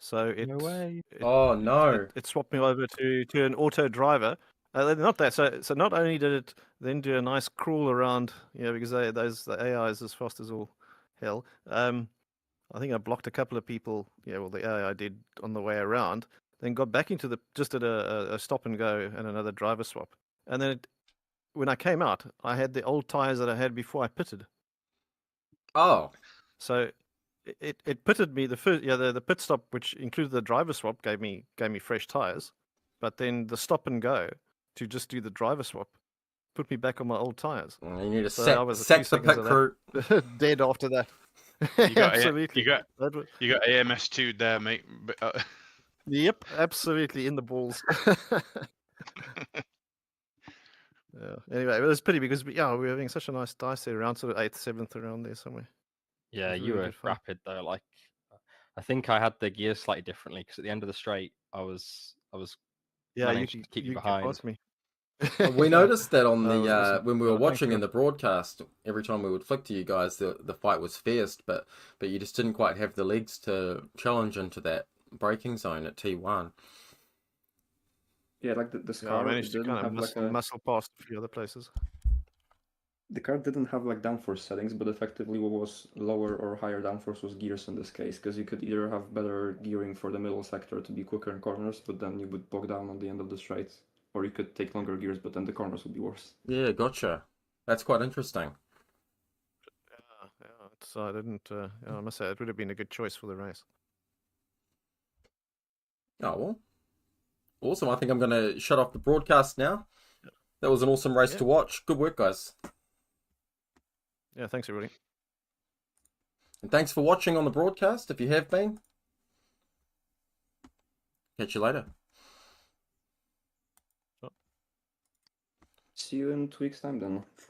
So No way. Oh no. it swapped me over to an auto driver. Not that. So not only did it then do a nice crawl around, because the AI is as fast as all hell. I think I blocked a couple of people. Yeah, well, the AI did on the way around. Then got back into just did a stop and go and another driver swap. And then when I came out, I had the old tires that I had before I pitted. Oh. So it pitted me the pit stop, which included the driver swap, gave me fresh tires, but then the stop and go to just do the driver swap put me back on my old tires. You need to So I was a few sack the seconds pit of crew. that dead after that. You got Absolutely. you got AMS2 there, mate. Yep, absolutely in the balls. Yeah. Anyway, it was pity because we were having such a nice dice there around sort of 8th, 7th around there somewhere. Yeah, was you really were good fun. rapid though. Like, I think I had the gears slightly differently because at the end of the straight, I was managed to keep you kept behind. past me. We noticed that on That the was awesome. when we were Thanks, watching in guys. the broadcast, every time we would flick to you guys, the fight was fierce, but you just didn't quite have the legs to challenge into that braking zone at T1. Yeah, like this I car managed to didn't kind have of like a muscle past a few other places. the car didn't have like downforce settings, but effectively what was lower or higher downforce was gears in this case, because you could either have better gearing for the middle sector to be quicker in corners, but then you would bog down on the end of the straight, or you could take longer gears, but then the corners would be worse. Yeah, gotcha. That's quite interesting. Yeah. So I didn't. I must say it would have been a good choice for the race. Oh well, awesome. I think I'm going to shut off the broadcast now. That was an awesome race to watch. Good work, guys. Yeah, thanks everybody. And thanks for watching on the broadcast, if you have been. Catch you later. See you in 2 weeks' time then.